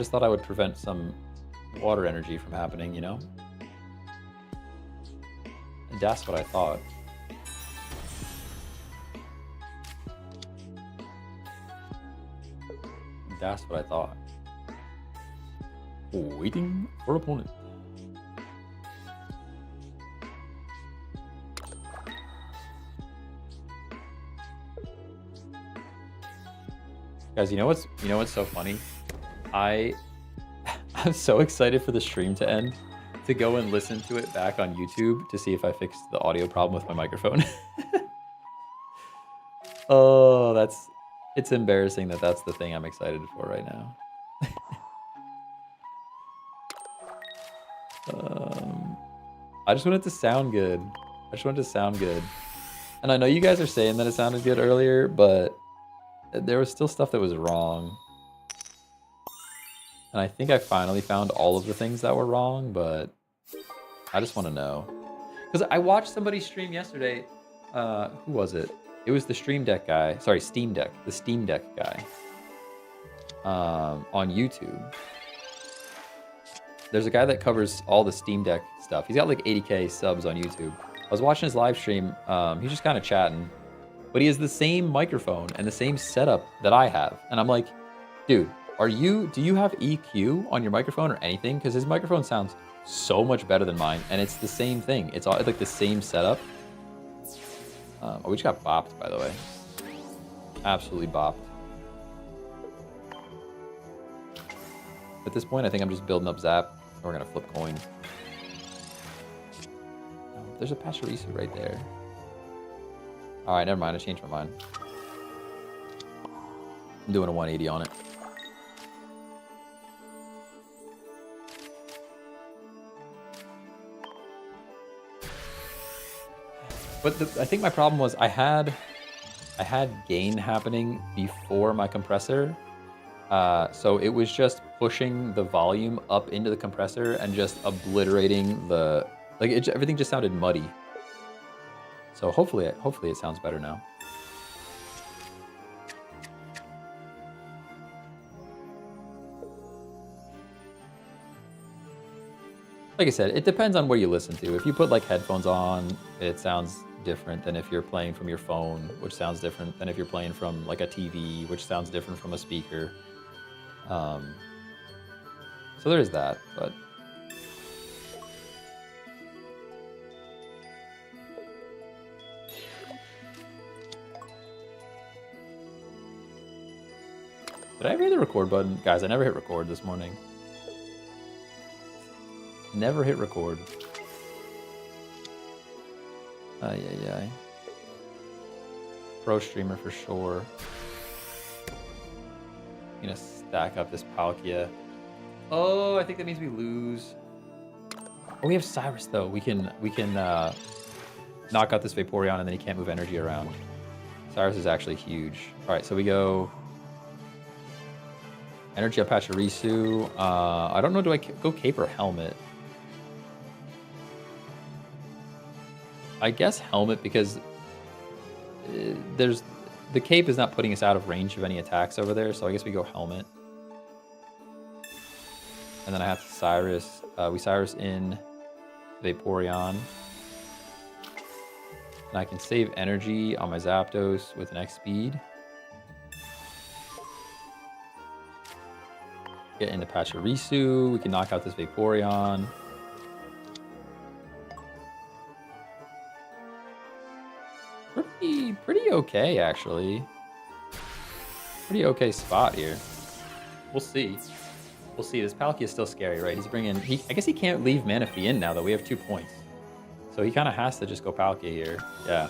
just thought I would prevent some water energy from happening, you know? And that's what I thought. That's what I thought. Waiting for opponent. Guys, you know what's so funny? I'm so excited for the stream to end to go and listen to it back on YouTube to see if I fixed the audio problem with my microphone. Oh, it's embarrassing that that's the thing I'm excited for right now. I just want it to sound good. I just want it to sound good. And I know you guys are saying that it sounded good earlier, but there was still stuff that was wrong. And I think I finally found all of the things that were wrong, but I just want to know. Because I watched somebody stream yesterday. Who was it? It was the Stream Deck guy. Sorry, Steam Deck. The Steam Deck guy. On YouTube. There's a guy that covers all the Steam Deck stuff. He's got like 80K subs on YouTube. I was watching his live stream. He's just kind of chatting. But he has the same microphone and the same setup that I have. And I'm like, dude, do you have EQ on your microphone or anything? Because his microphone sounds so much better than mine. And it's the same thing. It's all like the same setup. Oh, we just got bopped, by the way. Absolutely bopped. At this point, I think I'm just building up Zap. We're going to flip coin. Oh, there's a Pachirisu right there. Alright, never mind. I changed my mind. I'm doing a 180 on it. But I think my problem was I had gain happening before my compressor. So it was just pushing the volume up into the compressor and just obliterating the... everything just sounded muddy. So hopefully it sounds better now. Like I said, it depends on where you listen to. If you put like headphones on, it sounds different than if you're playing from your phone, which sounds different than if you're playing from like a TV, which sounds different from a speaker. So there's that, but... Did I ever hit the record button? Guys, I never hit record this morning. Never hit record. Yeah. Pro streamer for sure. I'm gonna stack up this Palkia. Oh, I think that means we lose. Oh, we have Cyrus though. We can knock out this Vaporeon and then he can't move energy around. Cyrus is actually huge. All right, so we go Energy up Pachirisu. I don't know, do I go Cape or Helmet? I guess Helmet because the Cape is not putting us out of range of any attacks over there, so I guess we go Helmet. And then I have to Cyrus. We Cyrus in Vaporeon. And I can save energy on my Zapdos with an X speed. Get into Pachirisu. We can knock out this Vaporeon. Pretty okay, actually. Pretty okay spot here. We'll see. We'll see. This Palkia is still scary, right? He's bringing... I guess he can't leave Manaphy in now that we have 2 points. So he kind of has to just go Palkia here. Yeah.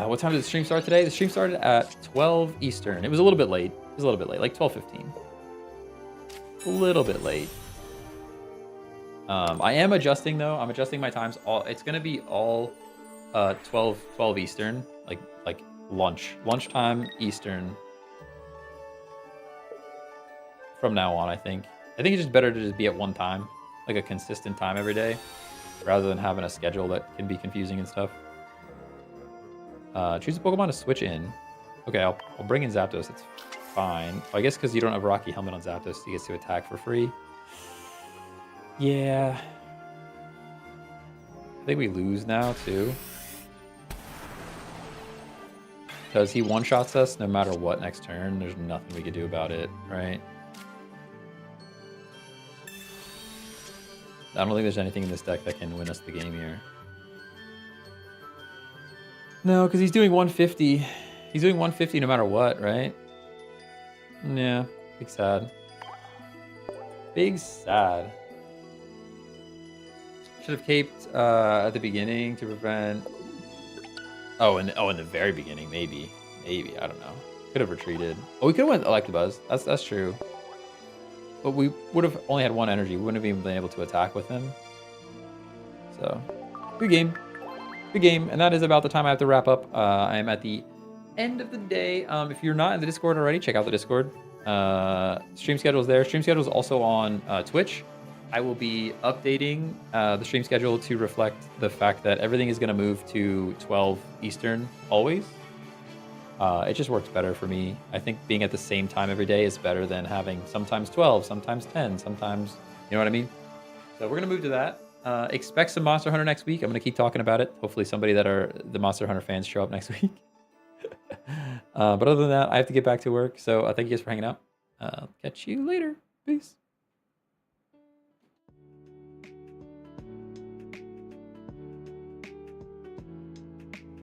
What time did the stream start today? The stream started at 12 Eastern. It was a little bit late. It was a little bit late, like 12:15. A little bit late. I am adjusting though. I'm adjusting my times. It's gonna be all 12 Eastern, like lunchtime Eastern. From now on, I think it's just better to just be at one time, like a consistent time every day, rather than having a schedule that can be confusing and stuff. Choose a Pokemon to switch in. Okay, I'll bring in Zapdos. It's fine. I guess because you don't have Rocky Helmet on Zapdos, he gets to attack for free. Yeah. I think we lose now, too. Because he one-shots us no matter what next turn. There's nothing we could do about it, right? I don't think there's anything in this deck that can win us the game here. No, because he's doing 150. He's doing 150 no matter what, right? Yeah, big sad. Big sad. Should have caped at the beginning to prevent... Oh, in the very beginning, maybe. Maybe, I don't know. Could have retreated. Oh, we could have went Electabuzz. That's true. But we would have only had one energy. We wouldn't have even been able to attack with him. So, good game. Good game. And that is about the time I have to wrap up. I am at the end of the day. If you're not in the Discord already, check out the Discord. Stream schedule is there. Stream schedule is also on Twitch. I will be updating the stream schedule to reflect the fact that everything is going to move to 12 Eastern always. It just works better for me. I think being at the same time every day is better than having sometimes 12, sometimes 10, sometimes, you know what I mean? So we're going to move to that. Expect some Monster Hunter next week. I'm going to keep talking about it. Hopefully somebody that are the Monster Hunter fans show up next week. But other than that, I have to get back to work. So thank you guys for hanging out. Catch you later. Peace.